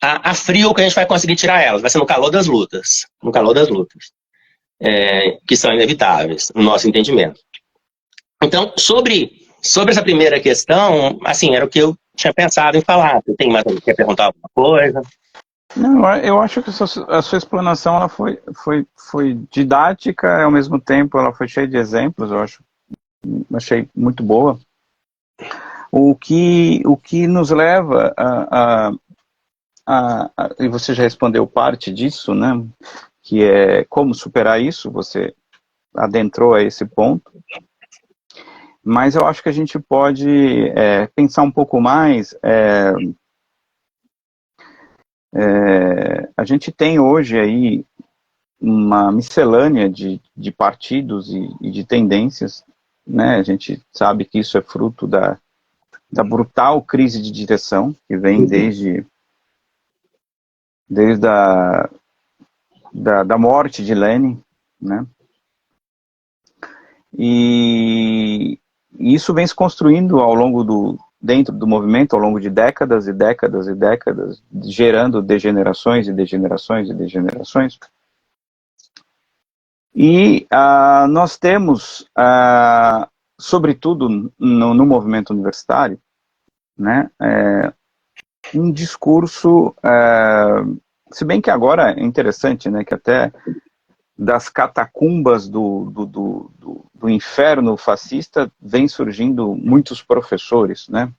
a frio que a gente vai conseguir tirar elas. Vai ser no calor das lutas. No calor das lutas. Que são inevitáveis, no nosso entendimento. Então, sobre essa primeira questão, assim, era o que eu tinha pensado em falar. Você tem mais alguém que quer perguntar alguma coisa? Não, eu acho que a sua explanação ela foi didática, ao mesmo tempo ela foi cheia de exemplos, achei muito boa. O que nos leva e você já respondeu parte disso, né? Que é como superar isso, você adentrou a esse ponto. Mas eu acho que a gente pode pensar um pouco mais. A gente tem hoje aí uma miscelânea de partidos e de tendências, né? A gente sabe que isso é fruto da brutal crise de direção, que vem desde da morte de Lenin, né? E isso vem se construindo ao longo dentro do movimento ao longo de décadas e décadas e décadas, gerando degenerações e degenerações e degenerações. E nós temos, sobretudo no movimento universitário, né, um discurso, se bem que agora é interessante, né, que até das catacumbas do inferno fascista vem surgindo muitos professores, né?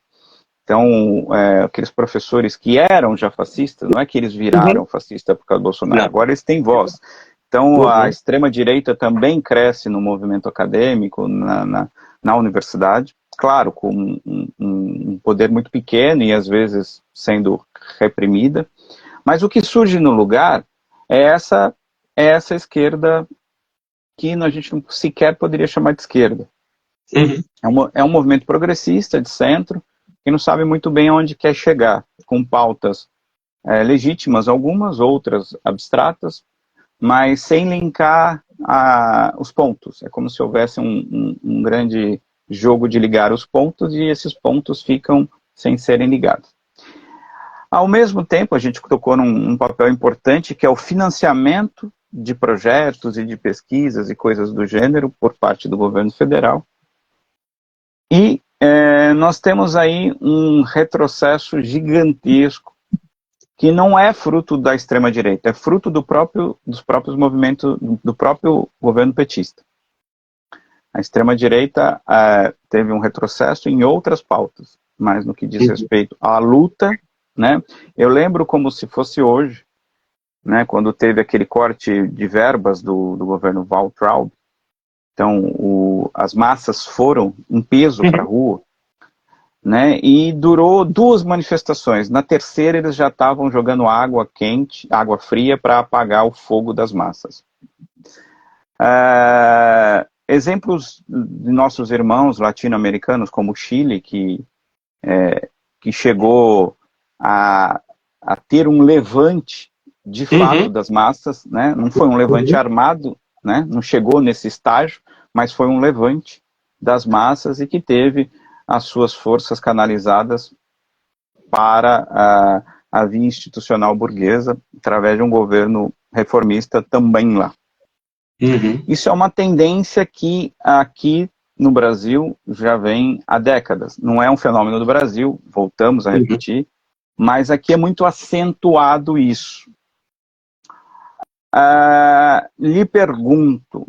Então, aqueles professores que eram já fascistas, não é que eles viraram fascistas por causa do Bolsonaro, Não. agora eles têm voz. Então, a extrema-direita também cresce no movimento acadêmico, na universidade, claro, com um poder muito pequeno e às vezes sendo reprimida, mas o que surge no lugar é essa esquerda que a gente não sequer poderia chamar de esquerda. É um movimento progressista, de centro, que não sabe muito bem aonde quer chegar, com pautas legítimas algumas, outras abstratas, mas sem linkar os pontos. É como se houvesse um grande jogo de ligar os pontos e esses pontos ficam sem serem ligados. Ao mesmo tempo, a gente tocou num papel importante, que é o financiamento de projetos e de pesquisas e coisas do gênero por parte do governo federal. E nós temos aí um retrocesso gigantesco, que não é fruto da extrema-direita, é fruto dos próprios movimentos, do próprio governo petista. A extrema-direita teve um retrocesso em outras pautas, mas no que diz respeito à luta, né, eu lembro como se fosse hoje, né, quando teve aquele corte de verbas do governo Waltraub. Então, as massas foram em peso para a rua, né, e durou 2 manifestações. Na terceira, eles já estavam jogando água quente, água fria, para apagar o fogo das massas. Exemplos de nossos irmãos latino-americanos, como o Chile, que chegou a ter um levante de fato das massas, né? Não foi um levante armado, né? Não chegou nesse estágio, mas foi um levante das massas e que teve as suas forças canalizadas para a via institucional burguesa, através de um governo reformista também lá. Isso é uma tendência que aqui no Brasil já vem há décadas. Não é um fenômeno do Brasil, voltamos a repetir, mas aqui é muito acentuado isso. Lhe pergunto,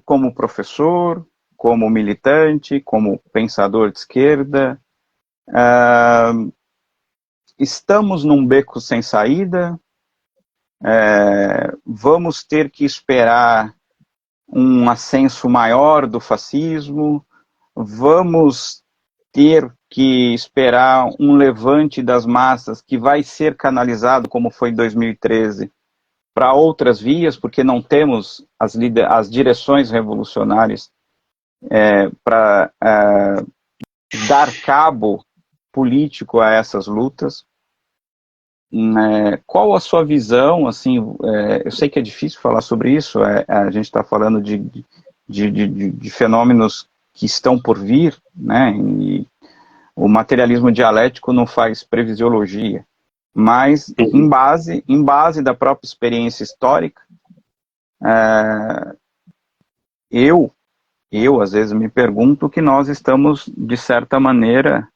como professor, como militante, como pensador de esquerda, estamos num beco sem saída? Vamos ter que esperar um ascenso maior do fascismo? Vamos ter que esperar um levante das massas que vai ser canalizado, como foi em 2013, para outras vias, porque não temos as direções revolucionárias para dar cabo político a essas lutas? Qual a sua visão? Assim, eu sei que é difícil falar sobre isso, a gente está falando de fenômenos que estão por vir, né? E o materialismo dialético não faz previsiologia, mas em base da própria experiência histórica, eu às vezes me pergunto que nós estamos, de certa maneira,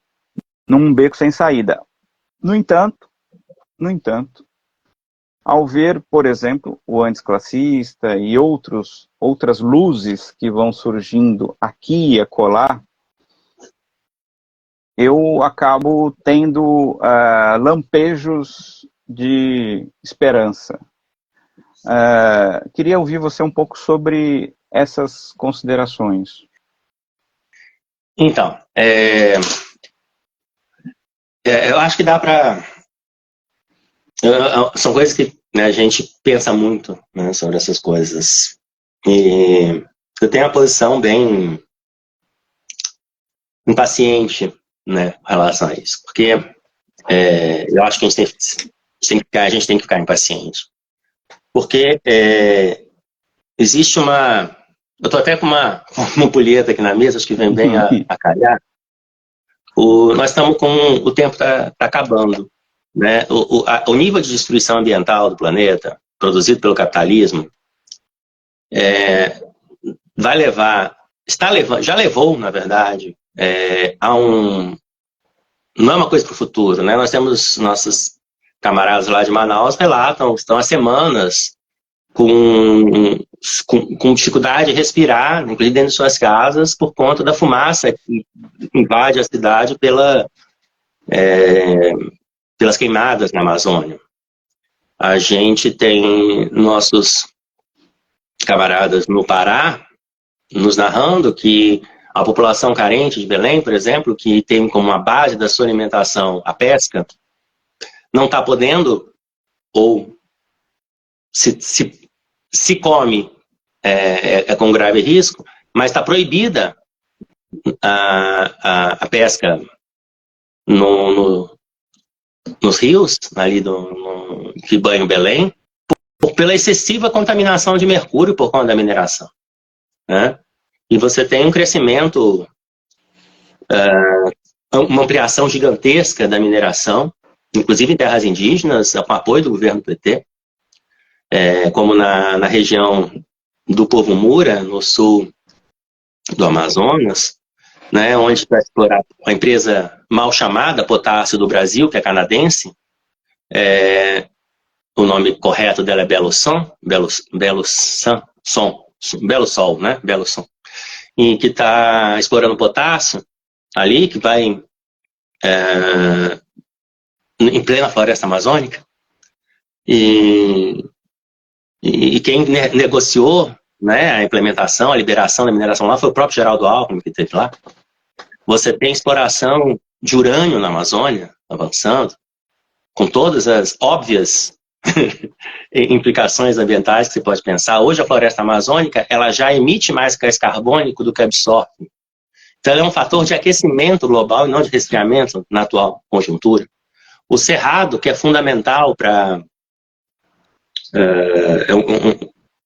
num beco sem saída. No entanto, ao ver, por exemplo, o anticlassista e outras luzes que vão surgindo aqui e acolá, eu acabo tendo lampejos de esperança. Queria ouvir você um pouco sobre essas considerações. Então, eu acho que dá para... São coisas que, né, a gente pensa muito, né, sobre essas coisas. E eu tenho uma posição bem impaciente, né, com relação a isso. Porque eu acho que a gente tem que ficar impaciente. Porque existe uma... Eu estou até com uma ampulheta aqui na mesa, acho que vem bem a calhar. Nós estamos com... O tempo está acabando, né? O nível de destruição ambiental do planeta, produzido pelo capitalismo, vai levar... já levou, na verdade, a um... Não é uma coisa para o futuro, né? Nós temos nossos camaradas lá de Manaus relatam, estão há semanas com dificuldade de respirar, inclusive dentro de suas casas, por conta da fumaça que invade a cidade pelas queimadas na Amazônia. A gente tem nossos camaradas no Pará nos narrando que a população carente de Belém, por exemplo, que tem como a base da sua alimentação a pesca, não está podendo, ou se come com grave risco, mas está proibida a pesca nos rios, ali que banham Belém, pela excessiva contaminação de mercúrio por conta da mineração, né? E você tem um crescimento, uma ampliação gigantesca da mineração, inclusive em terras indígenas, com apoio do governo PT, como na região do Povo Mura, no sul do Amazonas, né, onde vai explorar a empresa mal chamada Potássio do Brasil, que é canadense. O nome correto dela é Belo Sol, né? Belo Sol. E que está explorando potássio ali, que vai em plena floresta amazônica. E quem negociou, né, a implementação, a liberação da mineração lá foi o próprio Geraldo Alckmin, que esteve lá. Você tem exploração de urânio na Amazônia, avançando, com todas as óbvias implicações ambientais que você pode pensar. Hoje a floresta amazônica ela já emite mais gás carbônico do que absorve. Então ela é um fator de aquecimento global e não de resfriamento na atual conjuntura. O cerrado, que é fundamental para...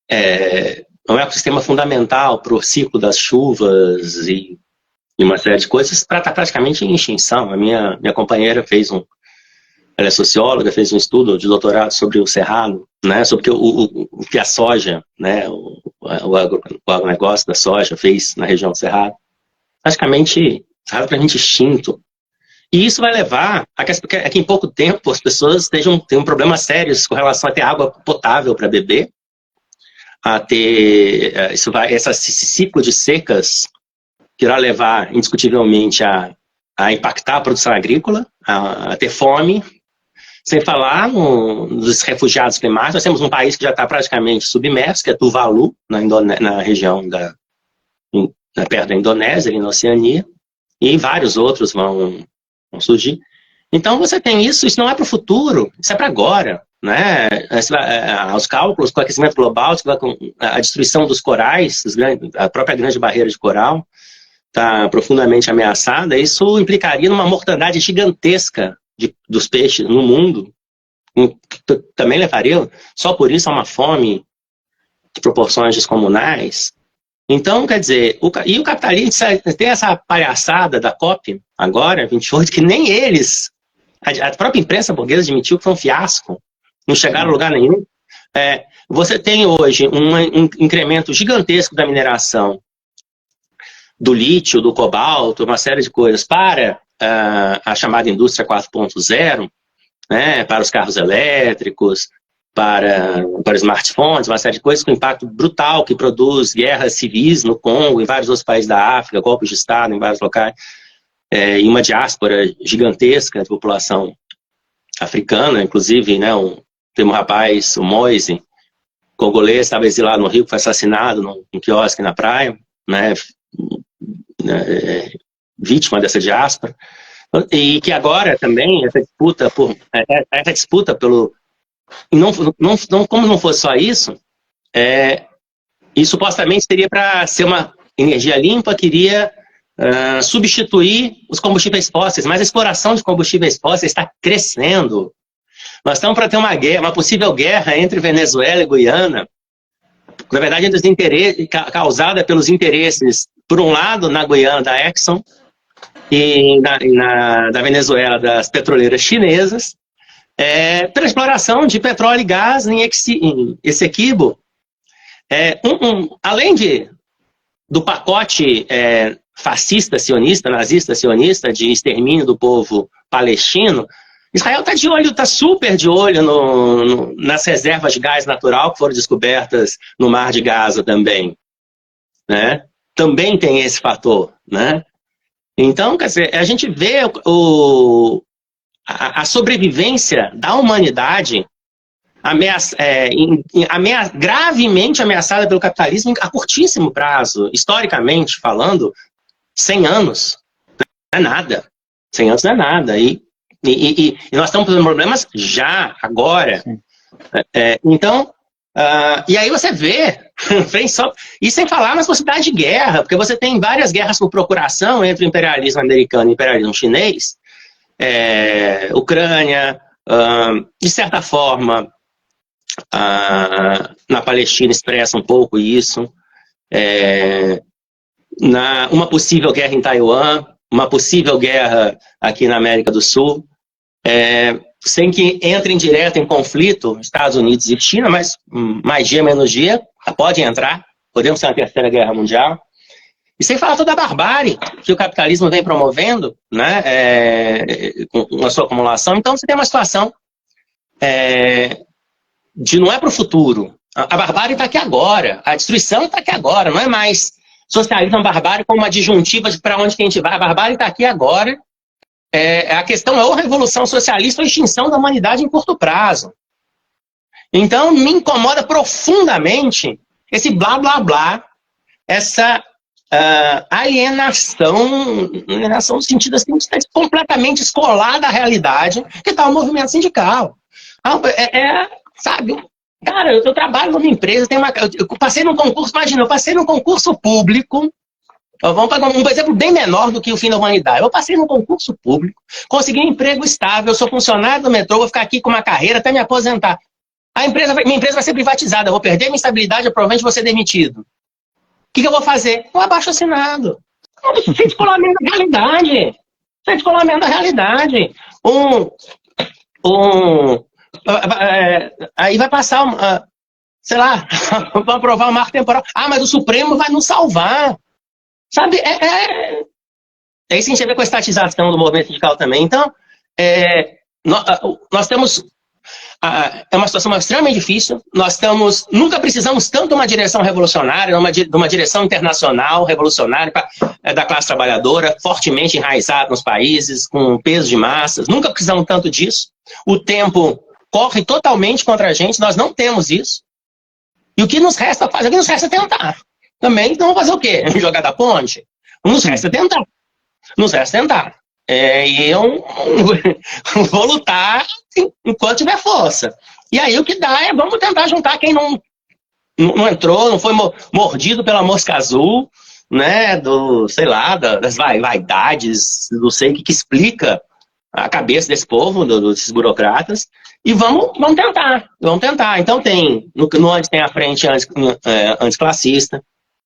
é um ecossistema fundamental para o ciclo das chuvas e uma série de coisas, está praticamente em extinção. A minha companheira ela é socióloga, fez um estudo de doutorado sobre o cerrado, né, sobre o que a soja, né, o agronegócio da soja fez na região do cerrado. Praticamente extinto. E isso vai levar a que em pouco tempo as pessoas tenham problemas sérios com relação a ter água potável para beber, a ter esse ciclo de secas que irá levar indiscutivelmente a impactar a produção agrícola, a ter fome, sem falar dos refugiados climáticos. Nós temos um país que já está praticamente submerso, que é Tuvalu, na região perto da Indonésia, ali na Oceania, e vários outros vão surgir. Então você tem isso não é para o futuro, isso é para agora, né? Os cálculos com o aquecimento global, a destruição dos corais, a própria grande barreira de coral está profundamente ameaçada. Isso implicaria numa mortandade gigantesca dos peixes no mundo, que também levaria só por isso a uma fome de proporções descomunais. Então, quer dizer, o capitalismo tem essa palhaçada da COP, agora, 28, que nem eles, a própria imprensa burguesa admitiu que foi um fiasco, não chegaram a lugar nenhum. Você tem hoje um incremento gigantesco da mineração do lítio, do cobalto, uma série de coisas para a chamada indústria 4.0, né, para os carros elétricos, para smartphones, uma série de coisas com impacto brutal, que produz guerras civis no Congo, em vários outros países da África, golpes de Estado em vários locais, e uma diáspora gigantesca de população africana, inclusive, né, tem um rapaz, o Moise, congolês, estava exilado no Rio, foi assassinado num quiosque na praia, né, vítima dessa diáspora, e que agora também essa disputa pelo... como não fosse só isso, e supostamente seria para ser uma energia limpa, que iria substituir os combustíveis fósseis, mas a exploração de combustíveis fósseis está crescendo. Nós estamos para ter uma possível guerra entre Venezuela e Guiana, na verdade, causada pelos interesses, por um lado, na Guiana da Exxon, e da Venezuela, das petroleiras chinesas, pela exploração de petróleo e gás em Essequibo. Além do pacote fascista sionista, nazista sionista, de extermínio do povo palestino, Israel está de olho, está super de olho nas reservas de gás natural que foram descobertas no Mar de Gaza também, né? Também tem esse fator, né? Então, quer dizer, a gente vê a sobrevivência da humanidade gravemente ameaçada pelo capitalismo a curtíssimo prazo, historicamente falando, 100 anos não é nada. 100 anos não é nada. E nós estamos tendo problemas já, agora. Então, e aí você vê, e sem falar nas possibilidades de guerra, porque você tem várias guerras por procuração entre o imperialismo americano e o imperialismo chinês, Ucrânia, de certa forma, na Palestina expressa um pouco isso, uma possível guerra em Taiwan, uma possível guerra aqui na América do Sul, sem que entrem direto em conflito Estados Unidos e China, mas mais dia menos dia, pode entrar, podemos ter uma terceira guerra mundial. E sem falar toda a barbárie que o capitalismo vem promovendo, né, com a sua acumulação. Então você tem uma situação não é para o futuro. A barbárie está aqui agora, a destruição está aqui agora, não é mais socialismo, barbárie como uma disjuntiva de para onde que a gente vai. A barbárie está aqui agora. A questão é ou revolução socialista ou extinção da humanidade em curto prazo. Então me incomoda profundamente esse blá blá blá, essa alienação no sentido assim, de estar completamente descolada da realidade que está o movimento sindical. Sabe, cara, eu trabalho numa empresa, eu passei num concurso, imagina, eu passei num concurso público, vamos pegar um exemplo bem menor do que o fim da humanidade. Eu passei num concurso público, consegui um emprego estável, eu sou funcionário do metrô, vou ficar aqui com uma carreira até me aposentar. Minha empresa vai ser privatizada, eu vou perder minha estabilidade, eu provavelmente vou ser demitido. O que eu vou fazer? Um abaixo-assinado. Sem descolamento da realidade. Sem descolamento da realidade. Aí vai passar, sei lá, vai aprovar um marco temporal. Mas o Supremo vai nos salvar. Sabe, isso a gente vê com a estatização do movimento sindical também. Então, nós temos... É uma situação extremamente difícil. Nunca precisamos tanto de uma direção revolucionária, de uma direção internacional revolucionária da classe trabalhadora, fortemente enraizada nos países, com peso de massas. Nunca precisamos tanto disso. O tempo corre totalmente contra a gente, nós não temos isso. E o que nos resta fazer? O que nos resta é tentar. Também, então, vamos fazer o quê? Jogar da ponte? Nos resta tentar. Nos resta tentar. E eu vou lutar enquanto tiver força. E aí o que dá vamos tentar juntar quem não entrou, não foi mordido pela mosca azul, né, sei lá, das vaidades, não sei o que explica a cabeça desse povo, desses burocratas, e vamos tentar. Então onde tem a frente anticlassista,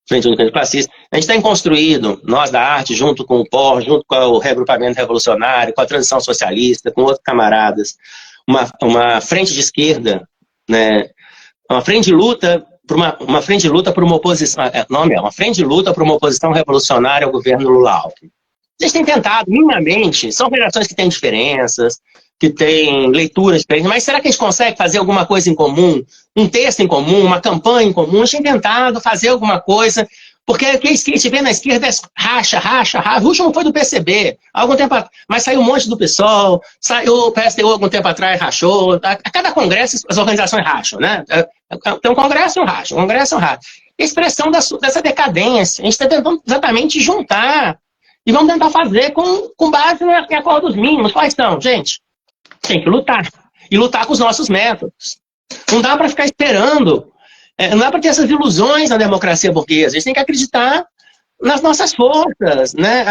Frente Única Anticlassista. A gente tem construído, nós da arte, junto com o POR, junto com o regrupamento revolucionário, com a transição socialista, com outros camaradas, uma frente de esquerda, né, uma frente de luta por uma oposição, uma frente de luta por uma oposição revolucionária ao governo Lula-Alckmin. A gente tem tentado, minimamente, são gerações que têm diferenças, que têm leituras diferentes, mas será que a gente consegue fazer alguma coisa em comum? Um texto em comum, uma campanha em comum? A gente tem tentado fazer alguma coisa, porque o que a gente vê na esquerda é racha. O último foi do PCB, algum tempo atrás, mas saiu um monte do PSOL, saiu o PSTU algum tempo atrás, rachou. A cada congresso as organizações racham, né? Tem um congresso e um racha, Expressão dessa decadência. A gente está tentando exatamente juntar e vamos tentar fazer com base em acordos mínimos. Quais são, gente? Tem que lutar. E lutar com os nossos métodos. Não dá para ficar esperando. Não dá para ter essas ilusões na democracia burguesa. A gente tem que acreditar nas nossas forças, né?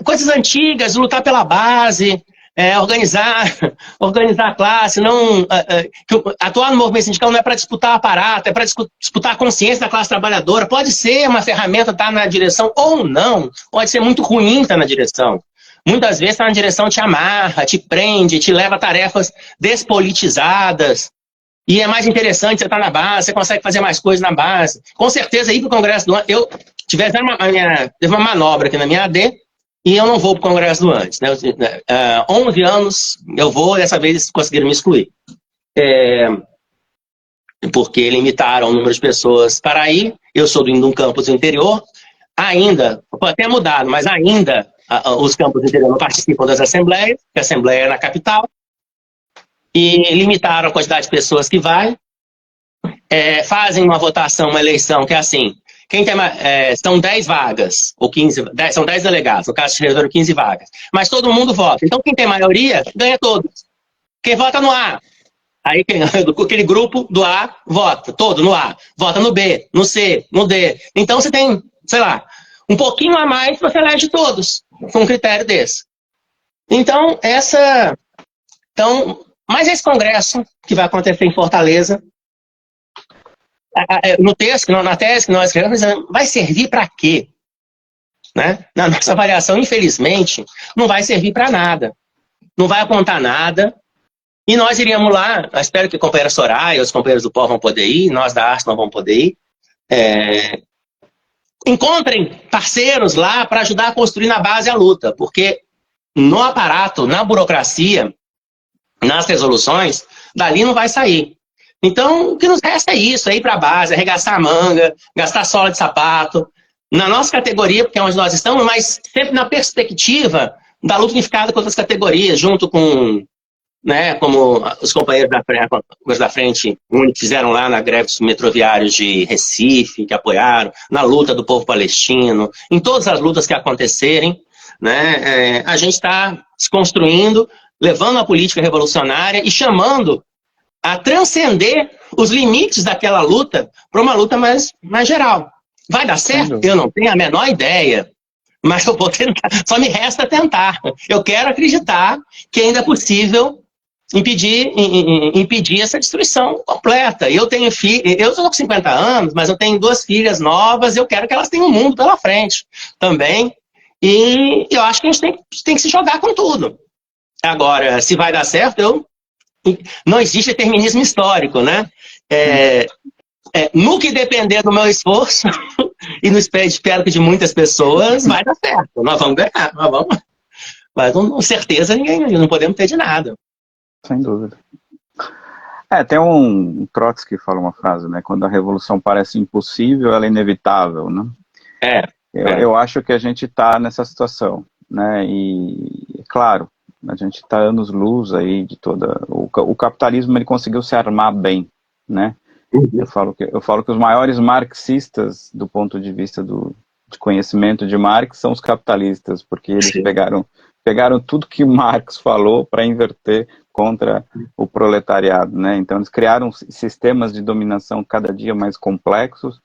Coisas antigas, lutar pela base, organizar a classe, atuar no movimento sindical não é para disputar o aparato, é para disputar a consciência da classe trabalhadora. Pode ser uma ferramenta estar na direção ou não, pode ser muito ruim estar na direção. Muitas vezes estar na direção te amarra, te prende, te leva a tarefas despolitizadas, e é mais interessante você estar na base, você consegue fazer mais coisas na base. Com certeza, ir para o Congresso do ano, teve uma manobra aqui na minha AD, e eu não vou para o Congresso do antes. Né? 11 anos eu vou, dessa vez eles conseguiram me excluir. Porque limitaram o número de pessoas para ir. Eu sou de um campus interior, ainda, pode até mudar, mas ainda os campos interior não participam das assembleias, que a assembleia é na capital, e limitaram a quantidade de pessoas que vai, fazem uma votação, uma eleição, que é assim, são 10 vagas, ou 15, são 10 delegados, no caso de Servidor, 15 vagas. Mas todo mundo vota. Então, quem tem maioria, ganha todos. Quem vota no A, aí aquele grupo do A vota, todo no A. Vota no B, no C, no D. Então, você tem, sei lá, um pouquinho a mais, você elege todos, com um critério desse. Então, mas esse congresso, que vai acontecer em Fortaleza, na tese que nós escrevemos, vai servir para quê? Né? Na nossa avaliação, infelizmente, não vai servir para nada. Não vai apontar nada. E nós iríamos lá, eu espero que a companheira Soraya, os companheiros do POR vão poder ir, nós da arte não vamos poder ir. Encontrem parceiros lá para ajudar a construir na base a luta, porque no aparato, na burocracia, nas resoluções, dali não vai sair. Então, o que nos resta é isso, é ir para a base, arregaçar a manga, gastar sola de sapato, na nossa categoria, porque é onde nós estamos, mas sempre na perspectiva da luta unificada com outras categorias, junto com, né, como os companheiros da frente única fizeram lá na greve dos metroviários de Recife, que apoiaram, na luta do povo palestino, em todas as lutas que acontecerem, né, a gente está se construindo, levando a política revolucionária e chamando a transcender os limites daquela luta para uma luta mais geral. Vai dar certo? Eu não tenho a menor ideia, mas eu vou tentar. Só me resta tentar. Eu quero acreditar que ainda é possível impedir essa destruição completa. Eu estou com 50 anos, mas eu tenho 2 filhas novas, eu quero que elas tenham um mundo pela frente também. E eu acho que a gente tem que se jogar com tudo. Agora, se vai dar certo, não existe determinismo histórico, né? No que depender do meu esforço, e no espero que de muitas pessoas, vai dar certo. Nós vamos ganhar, mas com certeza não podemos ter de nada. Sem dúvida. Tem um Trotsky que fala uma frase, né? Quando a revolução parece impossível, ela é inevitável, né? Eu acho que a gente está nessa situação, né? E, claro, a gente está anos-luz aí de toda... O capitalismo, ele conseguiu se armar bem, né? Eu falo que os maiores marxistas, do ponto de vista de conhecimento de Marx, são os capitalistas, porque eles pegaram tudo que Marx falou para inverter contra o proletariado, né? Então, eles criaram sistemas de dominação cada dia mais complexos.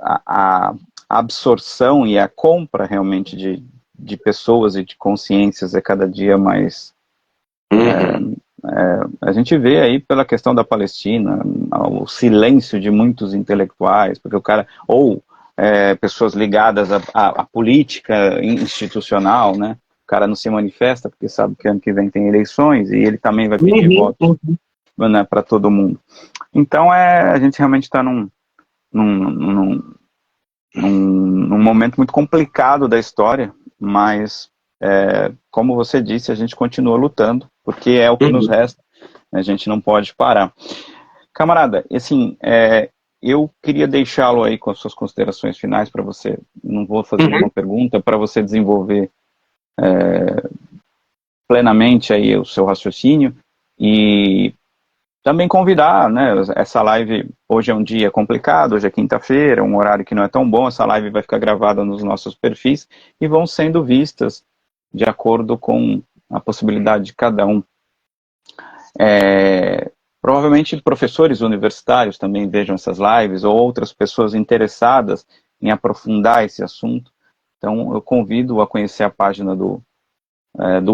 A absorção e a compra realmente de pessoas e de consciências é cada dia mais... a gente vê aí pela questão da Palestina, o silêncio de muitos intelectuais, porque o cara... pessoas ligadas à política institucional, né? O cara não se manifesta porque sabe que ano que vem tem eleições e ele também vai pedir votos, né, para todo mundo. Então, a gente realmente está num momento muito complicado da história, mas, como você disse, a gente continua lutando, porque é o que nos resta, a gente não pode parar. Camarada, assim, eu queria deixá-lo aí com as suas considerações finais para você, não vou fazer nenhuma pergunta, para você desenvolver plenamente aí o seu raciocínio e também convidar, né, essa live, hoje é um dia complicado, hoje é quinta-feira, um horário que não é tão bom, essa live vai ficar gravada nos nossos perfis e vão sendo vistas de acordo com a possibilidade de cada um. Provavelmente professores universitários também vejam essas lives, ou outras pessoas interessadas em aprofundar esse assunto, Então, eu convido a conhecer a página do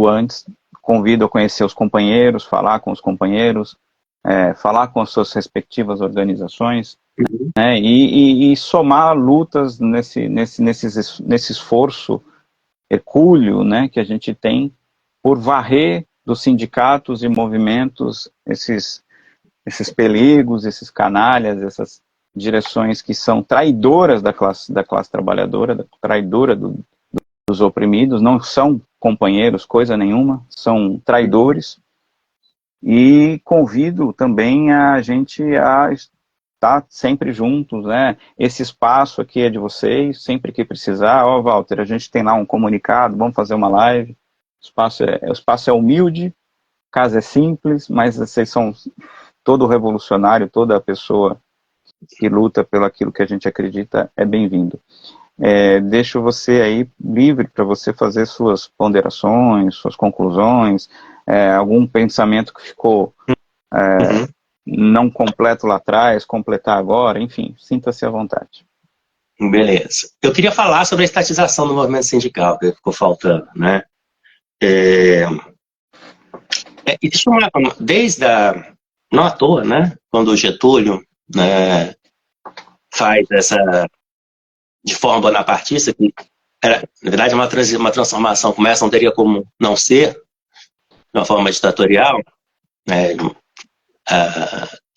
Andes, convido a conhecer os companheiros, falar com os companheiros, falar com as suas respectivas organizações, né, e somar lutas nesse esforço hercúleo, né, que a gente tem por varrer dos sindicatos e movimentos esses pelegos, esses canalhas, essas direções que são traidoras da classe trabalhadora, traidora dos oprimidos, não são companheiros, coisa nenhuma, são traidores. E convido também a gente a estar sempre juntos, né? Esse espaço aqui é de vocês, sempre que precisar. Ó, Walter, a gente tem lá um comunicado, vamos fazer uma live. O espaço é humilde, a casa é simples, mas vocês são todo revolucionário, toda pessoa que luta pelo aquilo que a gente acredita é bem-vindo. Deixo você aí livre para você fazer suas ponderações, suas conclusões, algum pensamento que ficou não completo lá atrás, completar agora, enfim, sinta-se à vontade. Beleza. Eu queria falar sobre a estatização do movimento sindical, que ficou faltando, né? Não à toa, né? Quando o Getúlio, né, faz essa, de forma bonapartista, que era, na verdade, uma transformação como essa não teria como não ser, de uma forma ditatorial, né, de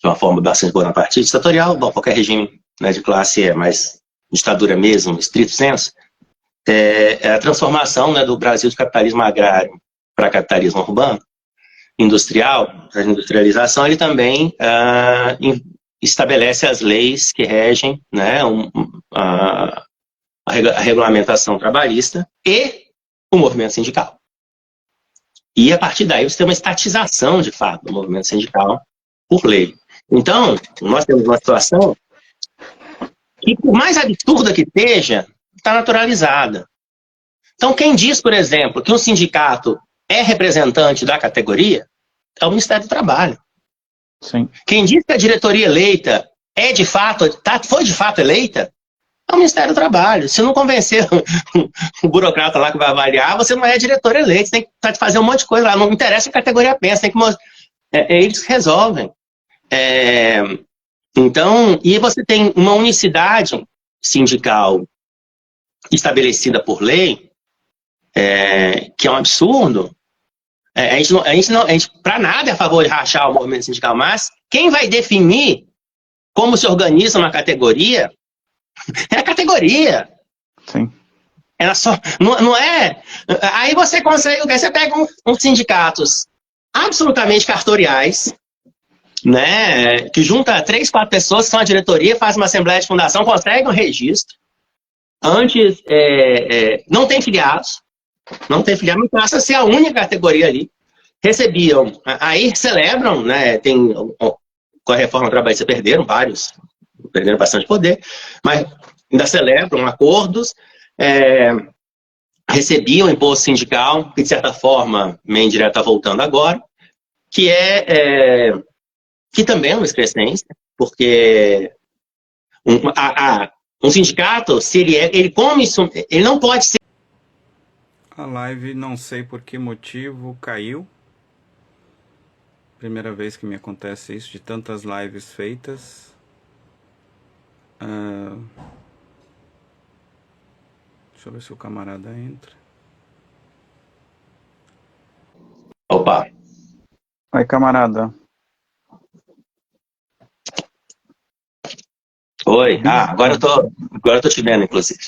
uma forma bastante bonapartista. Ditatorial, bom, qualquer regime, né, de classe mas ditadura mesmo, estrito senso, é a transformação, né, do Brasil de capitalismo agrário para capitalismo urbano, industrial, a industrialização. Ele também estabelece as leis que regem, né, a regulamentação trabalhista e o movimento sindical. E a partir daí você tem uma estatização, de fato, do movimento sindical por lei. Então, nós temos uma situação que, por mais absurda que esteja, está naturalizada. Então, quem diz, por exemplo, que um sindicato é representante da categoria é o Ministério do Trabalho. Sim. Quem diz que a diretoria eleita foi de fato eleita é o Ministério do Trabalho. Se não convencer o burocrata lá que vai avaliar, você não é diretor eleito, você tem que fazer um monte de coisa lá. Não interessa o que a categoria pensa, tem que eles que resolvem. Então, e você tem uma unicidade sindical estabelecida por lei, que é um absurdo. A gente para nada é a favor de rachar o movimento sindical, mas quem vai definir como se organiza uma categoria é a categoria. Sim. Não é. Aí você consegue, você pega uns sindicatos absolutamente cartoriais, né, que junta 3, 4 pessoas que são a diretoria, faz uma assembleia de fundação, consegue um registro. Antes, não tem filiados, mas passa a ser a única categoria ali. Recebiam, aí celebram, né, com a reforma trabalhista perderam bastante poder, mas ainda celebram acordos, recebiam imposto sindical, que de certa forma, meio indireto está voltando agora, que também é uma excrescência, porque um sindicato, se ele come isso, ele não pode ser. A live, não sei por que motivo, caiu. Primeira vez que me acontece isso, de tantas lives feitas. Deixa eu ver se o camarada entra. Opa! Oi, camarada. Oi. Agora eu tô te vendo, inclusive.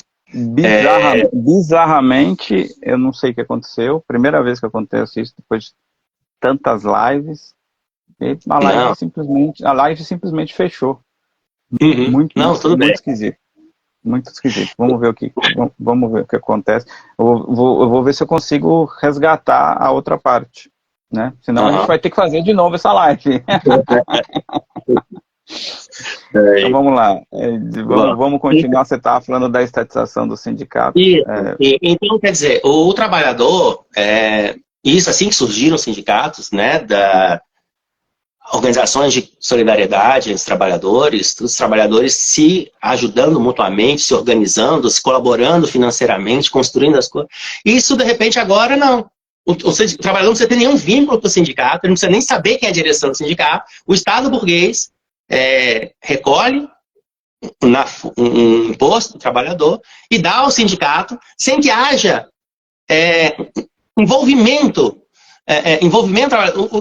Bizarramente, eu não sei o que aconteceu. Primeira vez que acontece isso, depois de tantas lives. E a live simplesmente fechou. Muito esquisito. Muito esquisito. Vamos ver o que acontece. Eu vou ver se eu consigo resgatar a outra parte, né? Senão a gente vai ter que fazer de novo essa live. Então vamos lá. Vamos continuar. Você estava falando da estatização do sindicato. Então, quer dizer, o trabalhador, isso assim que surgiram os sindicatos, né, organizações de solidariedade entre os trabalhadores se ajudando mutuamente, se organizando, se colaborando financeiramente, construindo as coisas. Isso, de repente, agora não. O trabalhador não precisa ter nenhum vínculo com o sindicato, ele não precisa nem saber quem é a direção do sindicato. O Estado burguês recolhe um imposto do trabalhador e dá ao sindicato sem que haja envolvimento.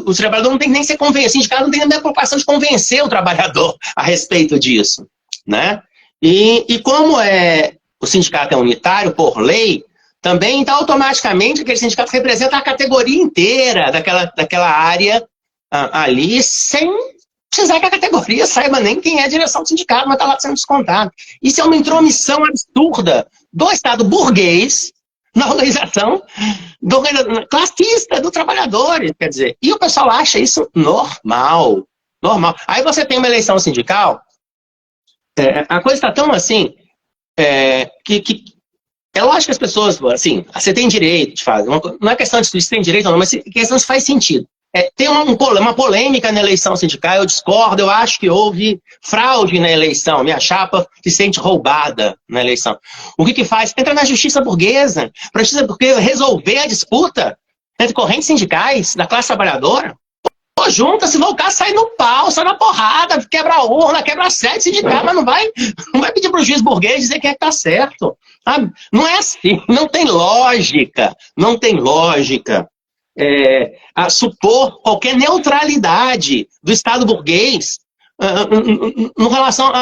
O trabalhador não tem que nem ser convencido, o sindicato não tem nem a preocupação de convencer o trabalhador a respeito disso, né? E como o sindicato é unitário por lei, também, então, automaticamente, aquele sindicato representa a categoria inteira daquela área ali, sem precisar que a categoria saiba nem quem é a direção do sindicato, mas está lá sendo descontado. Isso é uma intromissão absurda do Estado burguês na organização classista dos trabalhadores, quer dizer. E o pessoal acha isso normal. Normal. Aí você tem uma eleição sindical, a coisa está tão assim, que é lógico que as pessoas, assim, você tem direito de fazer, não é questão de se tem direito ou não, mas é questão de se faz sentido. Tem uma polêmica na eleição sindical, eu discordo, eu acho que houve fraude na eleição, minha chapa se sente roubada na eleição. O que faz? Entra na justiça burguesa, para a justiça burguesa resolver a disputa entre correntes sindicais da classe trabalhadora. Pô, junta, se for o caso, sai no pau, sai na porrada, quebra a urna, quebra a sede sindical, mas não vai pedir para o juiz burguês dizer quem é que está certo. Sabe? Não é assim, não tem lógica, não tem lógica. A supor qualquer neutralidade do Estado burguês em relação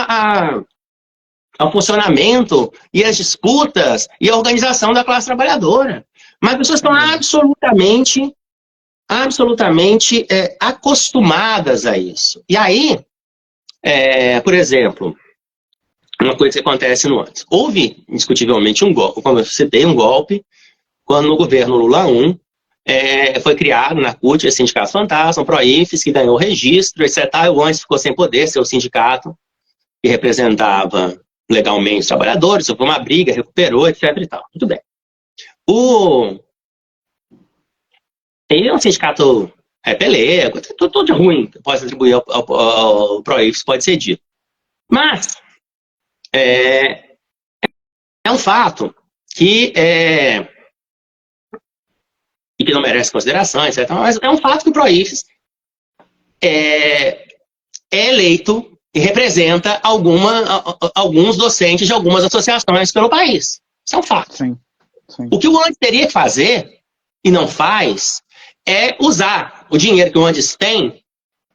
ao funcionamento e as disputas e a organização da classe trabalhadora. Mas as pessoas estão absolutamente acostumadas a isso. E aí, por exemplo, uma coisa que acontece no antes. Houve, indiscutivelmente, um golpe, como eu citei, um golpe, quando no governo Lula I, foi criado na CUT, esse sindicato fantasma, o PROIFES, que ganhou registro, etc. O antes ficou sem poder ser o sindicato que representava legalmente os trabalhadores, houve uma briga, recuperou, etc. e tal. Muito bem. Ele é um sindicato pelego, tudo ruim, pode atribuir ao PROIFES, pode ser dito. Mas é um fato que e que não merece consideração, etc. Mas é um fato que o PROIFES é eleito e representa alguns docentes de algumas associações pelo país. Isso é um fato. Sim. O que o Andes teria que fazer, e não faz, é usar o dinheiro que o Andes tem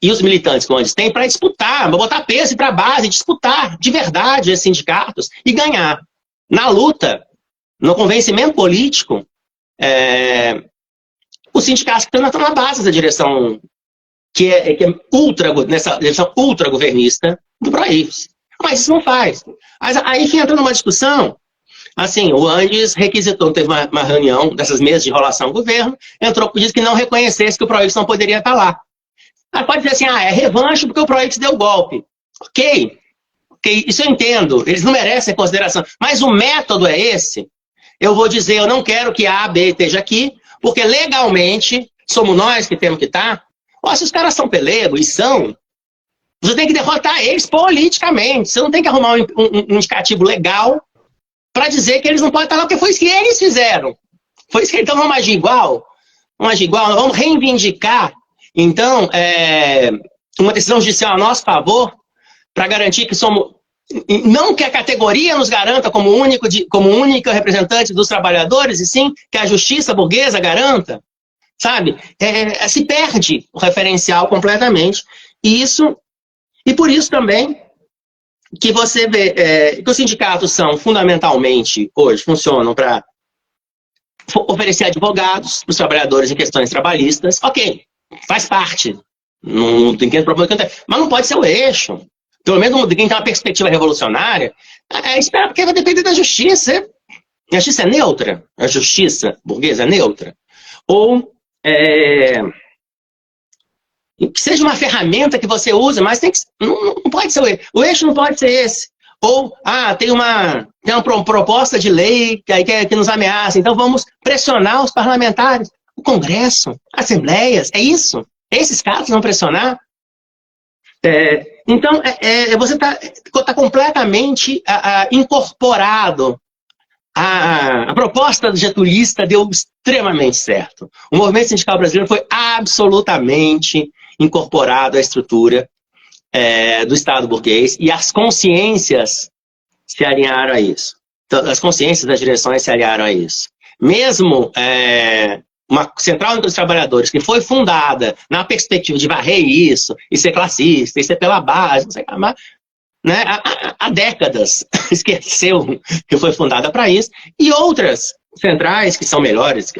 e os militantes que o Andes tem para disputar, para botar peso para a base, disputar de verdade esses sindicatos e ganhar. Na luta, no convencimento político, os sindicatos que estão na base da direção que é nessa direção ultra-governista do PROIFES. Mas isso não faz. Aí que entra numa discussão, assim, o Andes requisitou, teve uma reunião dessas mesas de enrolação do governo, entrou e disse que não reconhecesse que o PROIFES não poderia estar lá. Aí pode dizer assim, é revanche porque o PROIFES deu golpe. Ok, isso eu entendo, eles não merecem consideração, mas o método é esse. Eu vou dizer, eu não quero que A, B esteja aqui, porque legalmente somos nós que temos que estar. Se os caras são pelego, e são, você tem que derrotar eles politicamente. Você não tem que arrumar um indicativo legal para dizer que eles não podem estar lá, porque foi isso que eles fizeram. Foi isso que então vamos agir igual? Vamos reivindicar, então, uma decisão judicial a nosso favor, para garantir que somos... Não que a categoria nos garanta como única representante dos trabalhadores, e sim que a justiça burguesa garanta, sabe? Se perde o referencial completamente. E por isso também que você vê que os sindicatos são fundamentalmente, hoje, funcionam para oferecer advogados para os trabalhadores em questões trabalhistas. Ok, faz parte. Não tem problema, mas não pode ser o eixo. Pelo menos de quem tem uma perspectiva revolucionária, espera porque vai depender da justiça. A justiça é neutra? A justiça burguesa é neutra? Ou que seja uma ferramenta que você usa, mas não pode ser o eixo. O eixo não pode ser esse. Ou, tem uma proposta de lei que nos ameaça, então vamos pressionar os parlamentares. O Congresso, assembleias, é isso? Esses caras vão pressionar? Então, você está completamente incorporado. A proposta do getulista deu extremamente certo. O movimento sindical brasileiro foi absolutamente incorporado à estrutura do Estado burguês e as consciências se alinharam a isso. Então, as consciências das direções se alinharam a isso. Mesmo uma Central Única dos Trabalhadores, que foi fundada na perspectiva de varrer isso, e ser classista, e ser pela base, não sei o que, né, há décadas esqueceu que foi fundada para isso, e outras centrais que são melhores,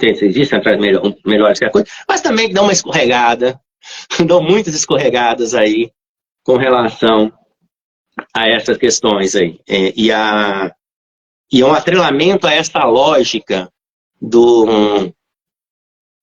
existem centrais melhores que a coisa, mas também dão uma escorregada, dão muitas escorregadas aí com relação a essas questões aí. E um atrelamento a essa lógica do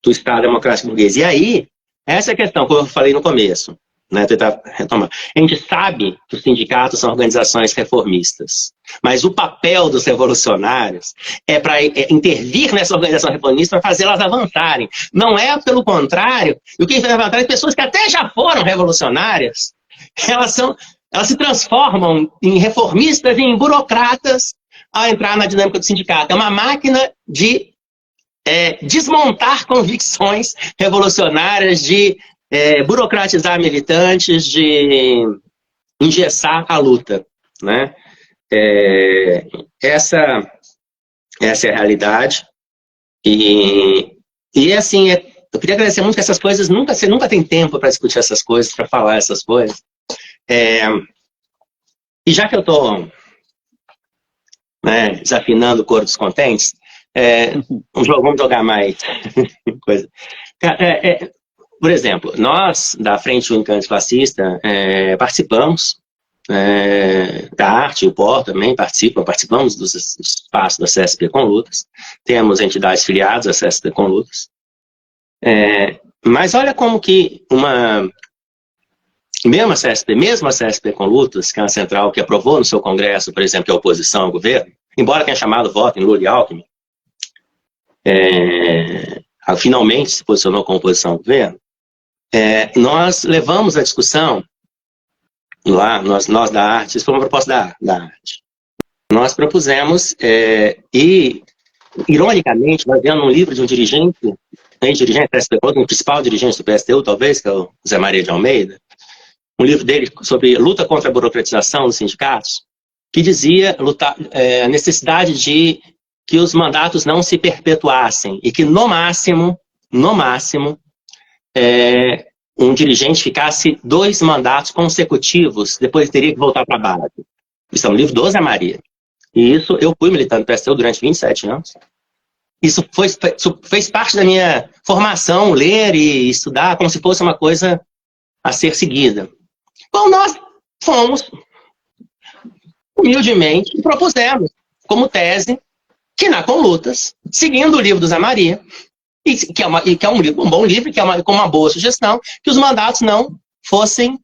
Estado Democrático Burguês. E aí, essa é a questão que eu falei no começo, né, tentar retomar. A gente sabe que os sindicatos são organizações reformistas, mas o papel dos revolucionários é para intervir nessa organização reformista para fazê-las avançarem. Não é pelo contrário. E o que faz avançar é pessoas que até já foram revolucionárias, elas se transformam em reformistas e em burocratas ao entrar na dinâmica do sindicato. É uma máquina de desmontar convicções revolucionárias, de burocratizar militantes, de engessar a luta, né? Essa é a realidade. E assim, eu queria agradecer muito que essas coisas, você nunca tem tempo para discutir essas coisas, para falar essas coisas. E já que eu estou desafinando o coro dos contentes, vamos jogar mais coisa. Por exemplo, nós, da Frente Única Antifascista, participamos da arte, o POR também participamos dos espaços da CSP com Lutas, temos entidades filiadas à CSP com Lutas, mas olha como que mesmo a CSP com Lutas, que é uma central que aprovou no seu congresso, por exemplo, a oposição ao governo, embora tenha chamado voto em Lula e Alckmin, finalmente se posicionou como oposição ao governo, nós levamos a discussão lá, nós da arte, isso foi uma proposta da arte. Nós propusemos, e ironicamente, nós vendo um livro de um dirigente do PSTU, um principal dirigente do PSTU, talvez, que é o Zé Maria de Almeida, um livro dele sobre luta contra a burocratização dos sindicatos, que dizia a necessidade de que os mandatos não se perpetuassem e que, no máximo, um dirigente ficasse 2 mandatos consecutivos, depois teria que voltar para a base. Isso é um livro do Zé Maria. E isso, eu fui militante do PSTU durante 27 anos. Isso fez parte da minha formação, ler e estudar como se fosse uma coisa a ser seguida. Então, nós fomos, humildemente, e propusemos como tese que na Conlutas, seguindo o livro do Zé Maria, que é um bom livro, que é com uma boa sugestão, que os mandatos não fossem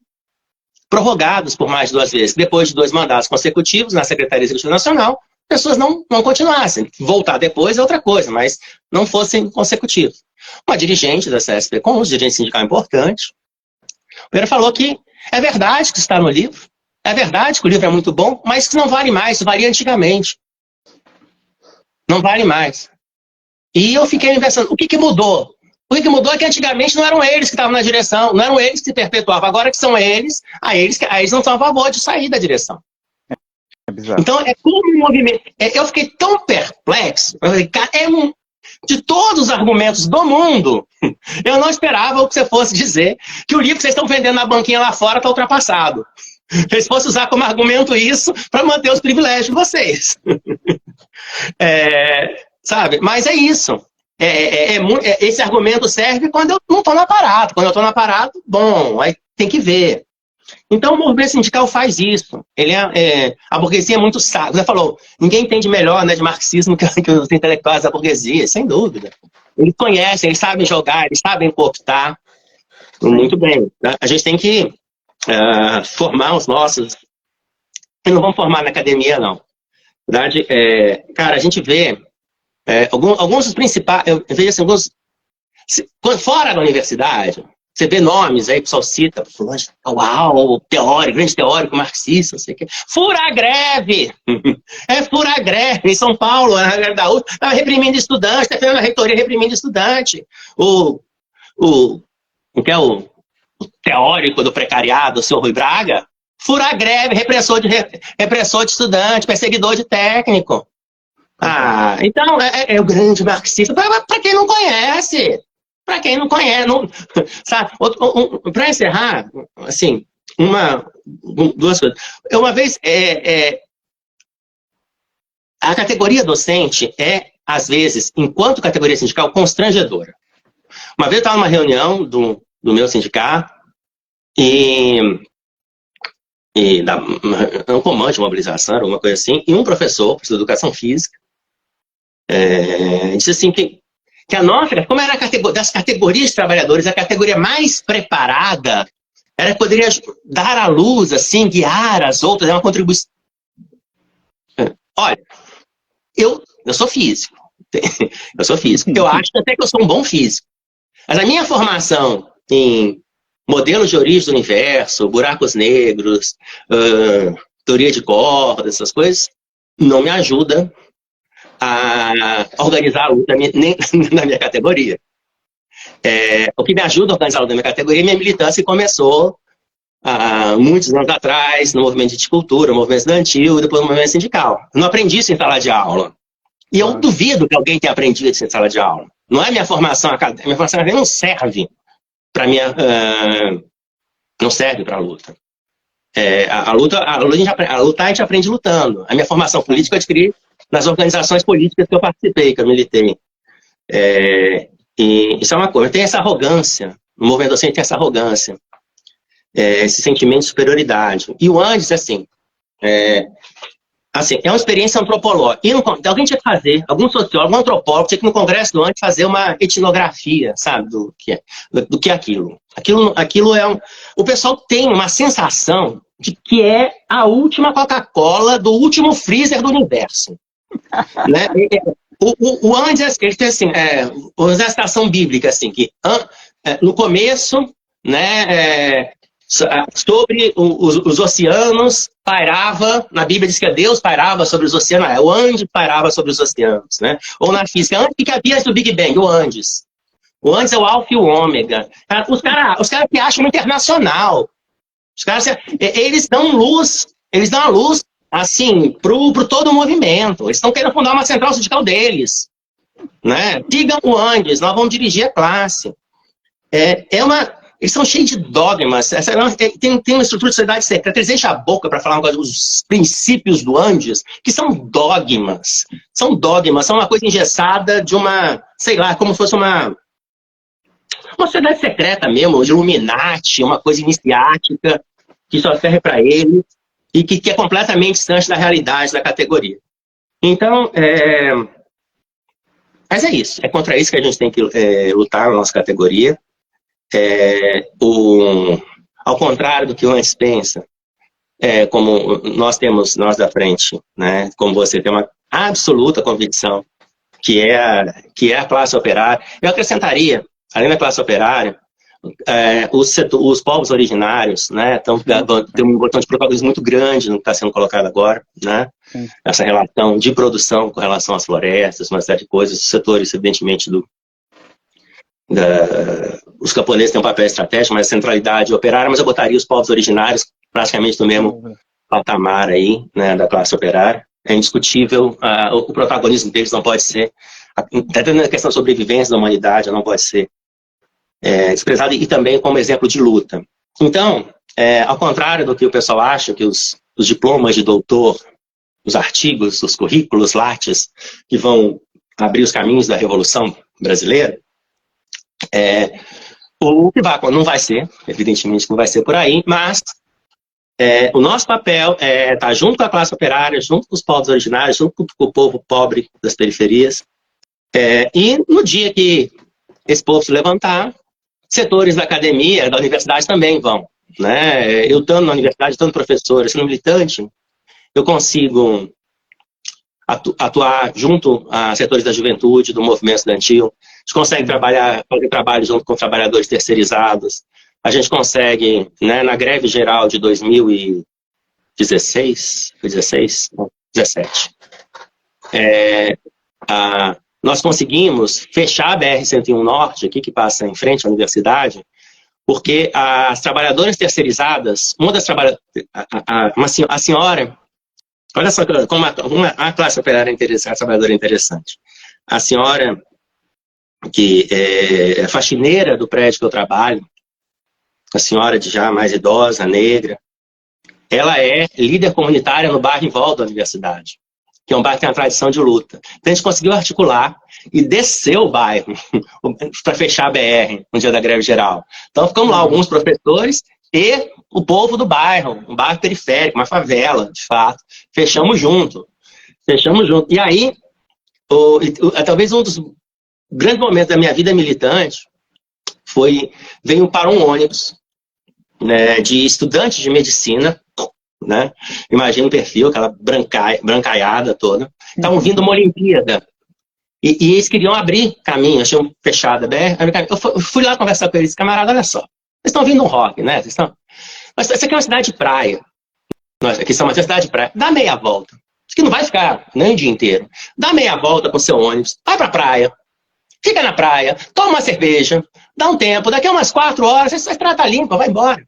prorrogados por mais de 2 vezes. Depois de 2 mandatos consecutivos na Secretaria Executiva Nacional, pessoas não continuassem. Voltar depois é outra coisa, mas não fossem consecutivos. Uma dirigente da CSP com um dirigente sindical importante, ele falou que é verdade que está no livro, é verdade que o livro é muito bom, mas que não vale mais, isso valia antigamente. Não vale mais. E eu fiquei pensando, o que mudou? O que mudou é que antigamente não eram eles que estavam na direção, não eram eles que se perpetuavam. Agora que são eles, eles não estão a favor de sair da direção. Então, é como um movimento. Eu fiquei tão perplexo, eu falei, cara, de todos os argumentos do mundo, eu não esperava que você fosse dizer que o livro que vocês estão vendendo na banquinha lá fora está ultrapassado. Eles fossem usar como argumento isso para manter os privilégios de vocês. Sabe? Mas é isso. Esse argumento serve quando eu não estou no aparato. Quando eu estou no aparato, bom, aí tem que ver. Então o movimento sindical faz isso. A burguesia é muito sábia. Você falou, ninguém entende melhor, né, de marxismo que os intelectuais da burguesia, sem dúvida. Eles conhecem, eles sabem jogar, eles sabem cooptar. Muito bem. A gente tem que formar os nossos. E não vamos formar na academia, não. Na verdade, cara, a gente vê alguns dos principais. Eu vejo assim, fora da universidade, Você vê nomes aí, o pessoal cita, uau, teórico, grande teórico, marxista, não sei o quê. Fura a greve! Fura a greve em São Paulo, na greve da USP, estava reprimindo estudante, defendendo a reitoria reprimindo estudante. O que é o teórico do precariado, o senhor Rui Braga, fura a greve, repressor de estudante, perseguidor de técnico. Então é o grande marxista, para quem não conhece. Para quem não conhece, sabe? Para encerrar, assim, duas coisas. Uma vez, a categoria docente às vezes, enquanto categoria sindical, constrangedora. Uma vez eu estava numa reunião do meu sindicato um comando de mobilização, alguma coisa assim, e um professor de educação física disse assim que a nossa, como era das categorias de trabalhadores, a categoria mais preparada, era que poderia dar à luz, assim, guiar as outras, é uma contribuição. Olha, eu sou físico. Eu sou físico. Eu acho até que eu sou um bom físico. Mas a minha formação em modelos de origem do universo, buracos negros, teoria de cordas, essas coisas, não me ajuda a organizar a luta nem na minha categoria. O que me ajuda a organizar a luta na minha categoria é minha militância, que começou há muitos anos atrás, no movimento de cultura, no movimento estudantil e depois no movimento sindical. Eu não aprendi isso em sala de aula. E eu duvido que alguém tenha aprendido isso em sala de aula. Não é minha formação acadêmica. Minha formação acadêmica não serve para não serve para a luta. A lutar a gente aprende lutando. A minha formação política eu adquiri nas organizações políticas que eu participei, que eu militei. E isso é uma coisa. Tem essa arrogância. No movimento docente tem essa arrogância. Esse sentimento de superioridade. E o Andes, assim, é uma experiência antropológica. E alguém tinha que fazer, algum sociólogo, algum antropólogo, tinha que no congresso do Andes fazer uma etnografia, sabe, do que é aquilo. Aquilo é o pessoal tem uma sensação de que é a última Coca-Cola do último freezer do universo. Né? O Andes, ele tem assim, a citação bíblica, assim, que no começo, né, sobre os oceanos, pairava, na Bíblia diz que Deus pairava sobre os oceanos, o Andes pairava sobre os oceanos, né? Ou na física, antes que havia antes do Big Bang, o Andes. O Andes é o alfa e o ômega. Os caras que acham internacional. Os caras, eles dão a luz, assim, pro todo o movimento. Eles estão querendo fundar uma central sindical deles. Né? Sigam o Andes, nós vamos dirigir a classe. Eles são cheios de dogmas. Tem uma estrutura de sociedade secreta. Eles enchem a boca para falar dos princípios do Andes, que são dogmas. São dogmas, são uma coisa engessada de uma, sei lá, como se fosse uma sociedade secreta mesmo, de Illuminati, uma coisa iniciática, que só serve para ele, e que é completamente distante da realidade da categoria. Então, mas é isso. É contra isso que a gente tem que lutar na nossa categoria. Ao contrário do que o Antes pensa, como nós da frente, né, como você tem uma absoluta convicção que é a classe operária. Eu acrescentaria, além da classe operária, os povos originários, né, tem um botão de protagonismo muito grande no que está sendo colocado agora, né, essa relação de produção com relação às florestas, uma série de coisas, os setores, evidentemente, os camponeses têm um papel estratégico, mas a centralidade operária, mas eu botaria os povos originários praticamente no mesmo patamar aí, né, da classe operária. É indiscutível, o protagonismo deles não pode ser, até na questão da sobrevivência da humanidade, não pode ser desprezado, e também como exemplo de luta. Então, ao contrário do que o pessoal acha, que os diplomas de doutor, os artigos, os currículos lattes, que vão abrir os caminhos da Revolução Brasileira, não vai ser, evidentemente não vai ser por aí, mas o nosso papel é estar junto com a classe operária, junto com os povos originários, junto com o povo pobre das periferias, e no dia que esse povo se levantar, setores da academia, da universidade também vão. Né? Eu estando na universidade, estando professor, sendo militante, eu consigo atuar junto a setores da juventude, do movimento estudantil. A gente consegue fazer trabalho junto com trabalhadores terceirizados. A gente consegue, né, na greve geral de 2016, foi 16? Não, 17. Nós conseguimos fechar a BR-101 Norte, aqui que passa em frente à universidade, porque as trabalhadoras terceirizadas, a senhora, olha só como a classe operária interessante, a trabalhadora interessante. A senhora, que é faxineira do prédio que eu trabalho, a senhora de já mais idosa, negra, ela é líder comunitária no bairro em volta da universidade, que é um bairro que tem uma tradição de luta. Então a gente conseguiu articular e desceu o bairro para fechar a BR no dia da greve geral. Então ficamos lá, alguns professores e o povo do bairro, um bairro periférico, uma favela, de fato. Fechamos junto. E aí, talvez um dos grandes momentos da minha vida militante veio para um ônibus, né, de estudantes de medicina, né? Imagina o perfil, aquela brancaiada toda. Estavam vindo uma Olimpíada. E eles queriam abrir caminho, tinham fechado a BR. Eu fui lá conversar com eles, camarada, olha só. Vocês estão vindo um rock, né? Mas isso aqui é uma cidade de praia. Aqui São Mateus é uma cidade de praia. Dá meia volta. Isso aqui não vai ficar nem o dia inteiro. Dá meia volta com o seu ônibus, vai pra praia, fica na praia, toma uma cerveja, dá um tempo, daqui a umas 4 horas, você estrada limpa, vai embora.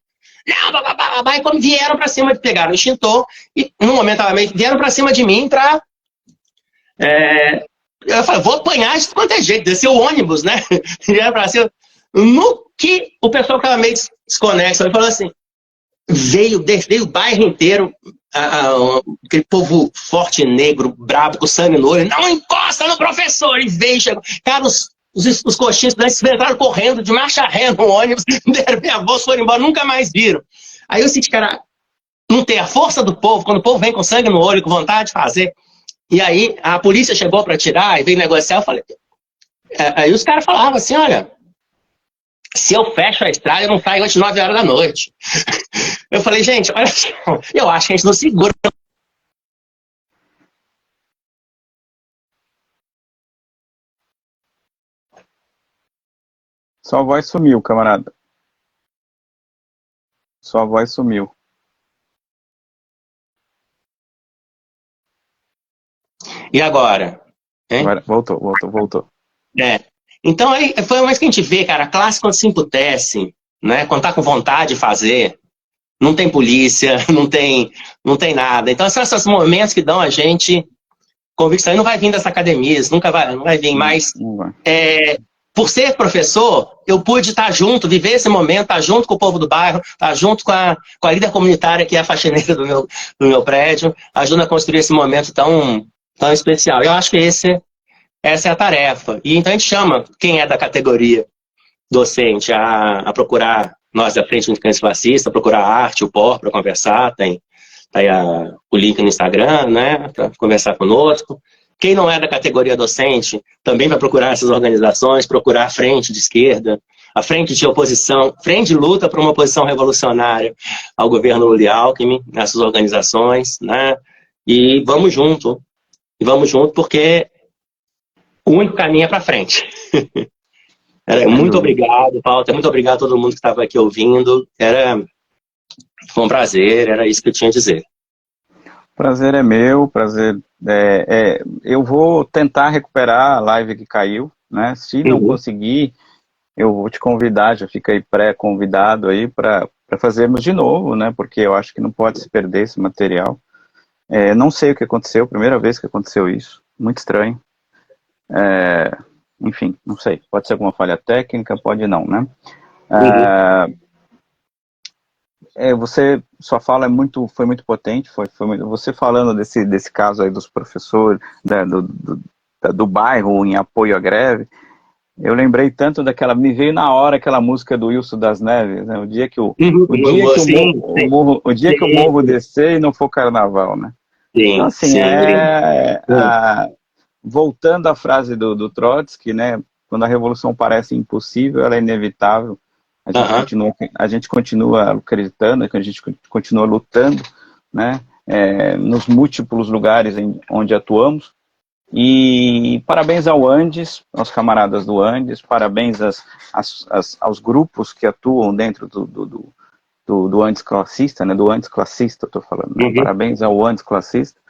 Não, e como vieram pra cima, pegaram o extintor, e no momento vieram pra cima de mim pra... eu falei, vou apanhar de quanto é jeito, desceu o ônibus, né? Vieram pra cima. No que o pessoal ficava meio desconexo, ele falou assim, veio o bairro inteiro, aquele povo forte, negro, brabo, com sangue no olho, não encosta no professor, e veio, chegou. Cara, os coxinhos entraram correndo, de marcha ré no ônibus, deram minha voz, foram embora, nunca mais viram. Aí eu senti, cara, não tem a força do povo, quando o povo vem com sangue no olho, com vontade de fazer. E aí a polícia chegou para tirar e veio negociar, eu falei... Aí os caras falavam assim, olha, se eu fecho a estrada, eu não saio antes de 9 horas da noite. Eu falei, gente, olha só, eu acho que a gente não segura. Sua voz sumiu, camarada. Sua voz sumiu. E agora? Agora voltou. Então, aí foi uma vez que a gente vê, cara, a classe quando se emputece, né, quando tá com vontade de fazer, não tem polícia, não tem nada. Então, são esses momentos que dão a gente convicção. E não vai vir das academias, não vai vir, mas por ser professor, eu pude estar junto, viver esse momento, estar junto com o povo do bairro, estar junto com a líder comunitária, que é a faxineira do meu prédio, ajuda a construir esse momento tão especial. Eu acho que essa é a tarefa. E então a gente chama quem é da categoria docente a procurar, nós da Frente Antifascista, procurar a arte, o POR, para conversar, tem aí o link no Instagram, né, para conversar conosco. Quem não é da categoria docente, também vai procurar essas organizações, procurar a frente de esquerda, a frente de oposição, frente de luta para uma oposição revolucionária ao governo Lula e Alckmin, nessas organizações, né, e vamos junto, porque o único caminho é para frente. Muito obrigado, Paulo, muito obrigado a todo mundo que estava aqui ouvindo, foi um prazer, era isso que eu tinha a dizer. Prazer é meu, eu vou tentar recuperar a live que caiu, né? Se não conseguir, eu vou te convidar, já fica aí pré-convidado aí para fazermos de novo, né? Porque eu acho que não pode se perder esse material. Não sei o que aconteceu, primeira vez que aconteceu isso, muito estranho. Enfim, não sei, pode ser alguma falha técnica, pode não, né? Sua fala foi muito potente, você falando desse caso aí dos professores, do bairro em apoio à greve, eu lembrei tanto me veio na hora aquela música do Wilson das Neves, né? O dia que o morro descer e não for carnaval, né? Então assim, voltando à frase do Trotsky, né? Quando a revolução parece impossível, ela é inevitável. A gente continua acreditando, a gente continua lutando, né? nos múltiplos lugares onde atuamos. E parabéns ao Andes, aos camaradas do Andes, parabéns aos grupos que atuam dentro do Andes classista, né, do Andes classista, estou falando, né? Parabéns ao Andes classista,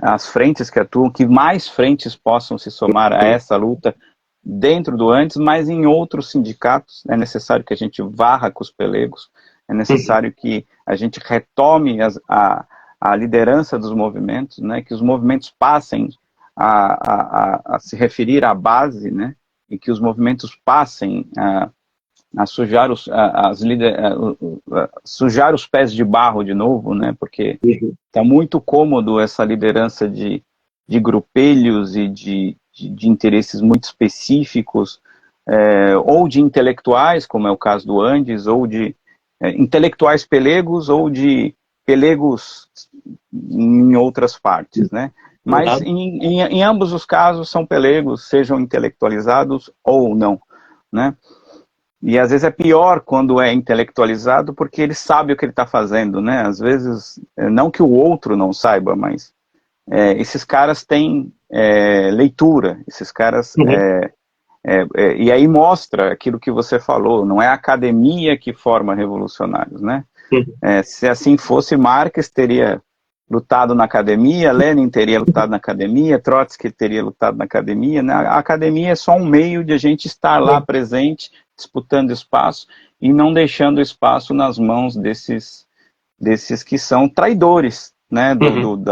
as frentes que atuam, que mais frentes possam se somar a essa luta dentro do Andes, mas em outros sindicatos. É necessário que a gente varra com os pelegos, é necessário que a gente retome a liderança dos movimentos, né, que os movimentos passem a se referir à base, né, e que os movimentos passem a sujar sujar os pés de barro de novo, né, porque está muito cômodo essa liderança de grupelhos e de interesses muito específicos, ou de intelectuais, como é o caso do Andes, ou de intelectuais pelegos, ou de pelegos em outras partes, né? Mas em ambos os casos são pelegos, sejam intelectualizados ou não, né? E às vezes é pior quando é intelectualizado, porque ele sabe o que ele está fazendo, né? Às vezes, não que o outro não saiba, mas esses caras têm leitura, esses caras... e aí mostra aquilo que você falou, não é a academia que forma revolucionários, né? Se assim fosse, Marx teria lutado na academia, Lenin teria lutado na academia, Trotsky teria lutado na academia, né? A academia é só um meio de a gente estar lá presente, disputando espaço e não deixando espaço nas mãos desses que são traidores, né,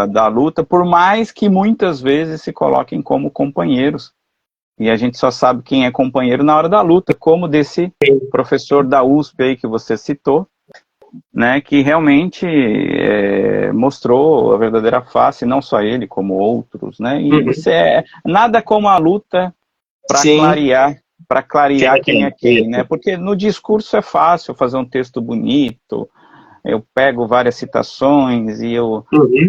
da luta, por mais que muitas vezes se coloquem como companheiros. E a gente só sabe quem é companheiro na hora da luta, como desse professor da USP aí que você citou, né, que realmente mostrou a verdadeira face, não só ele, como outros, né, e isso nada como a luta para clarear quem é quem, né, porque no discurso é fácil fazer um texto bonito, eu pego várias citações,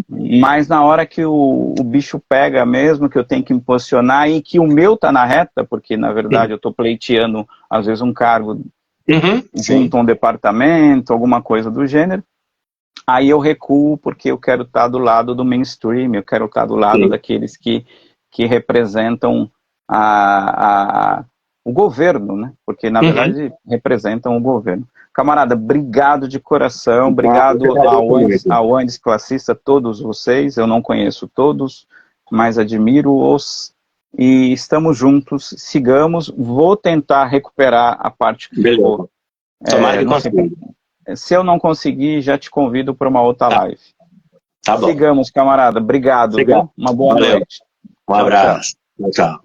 mas na hora que o bicho pega mesmo, que eu tenho que me posicionar e que o meu tá na reta, porque na verdade eu tô pleiteando às vezes um cargo junto a um departamento, alguma coisa do gênero, aí eu recuo porque eu quero estar do lado do mainstream, eu quero estar do lado daqueles que representam o governo, né? Porque na verdade representam o governo. Camarada, obrigado de coração, obrigado ao Andes Classista, todos vocês, eu não conheço todos, mas admiro-os, e estamos juntos, sigamos, vou tentar recuperar a parte que ficou. Se eu não conseguir, já te convido para uma outra live. Tá bom. Sigamos, camarada, obrigado, viu? Uma boa noite. Um abraço. Tchau.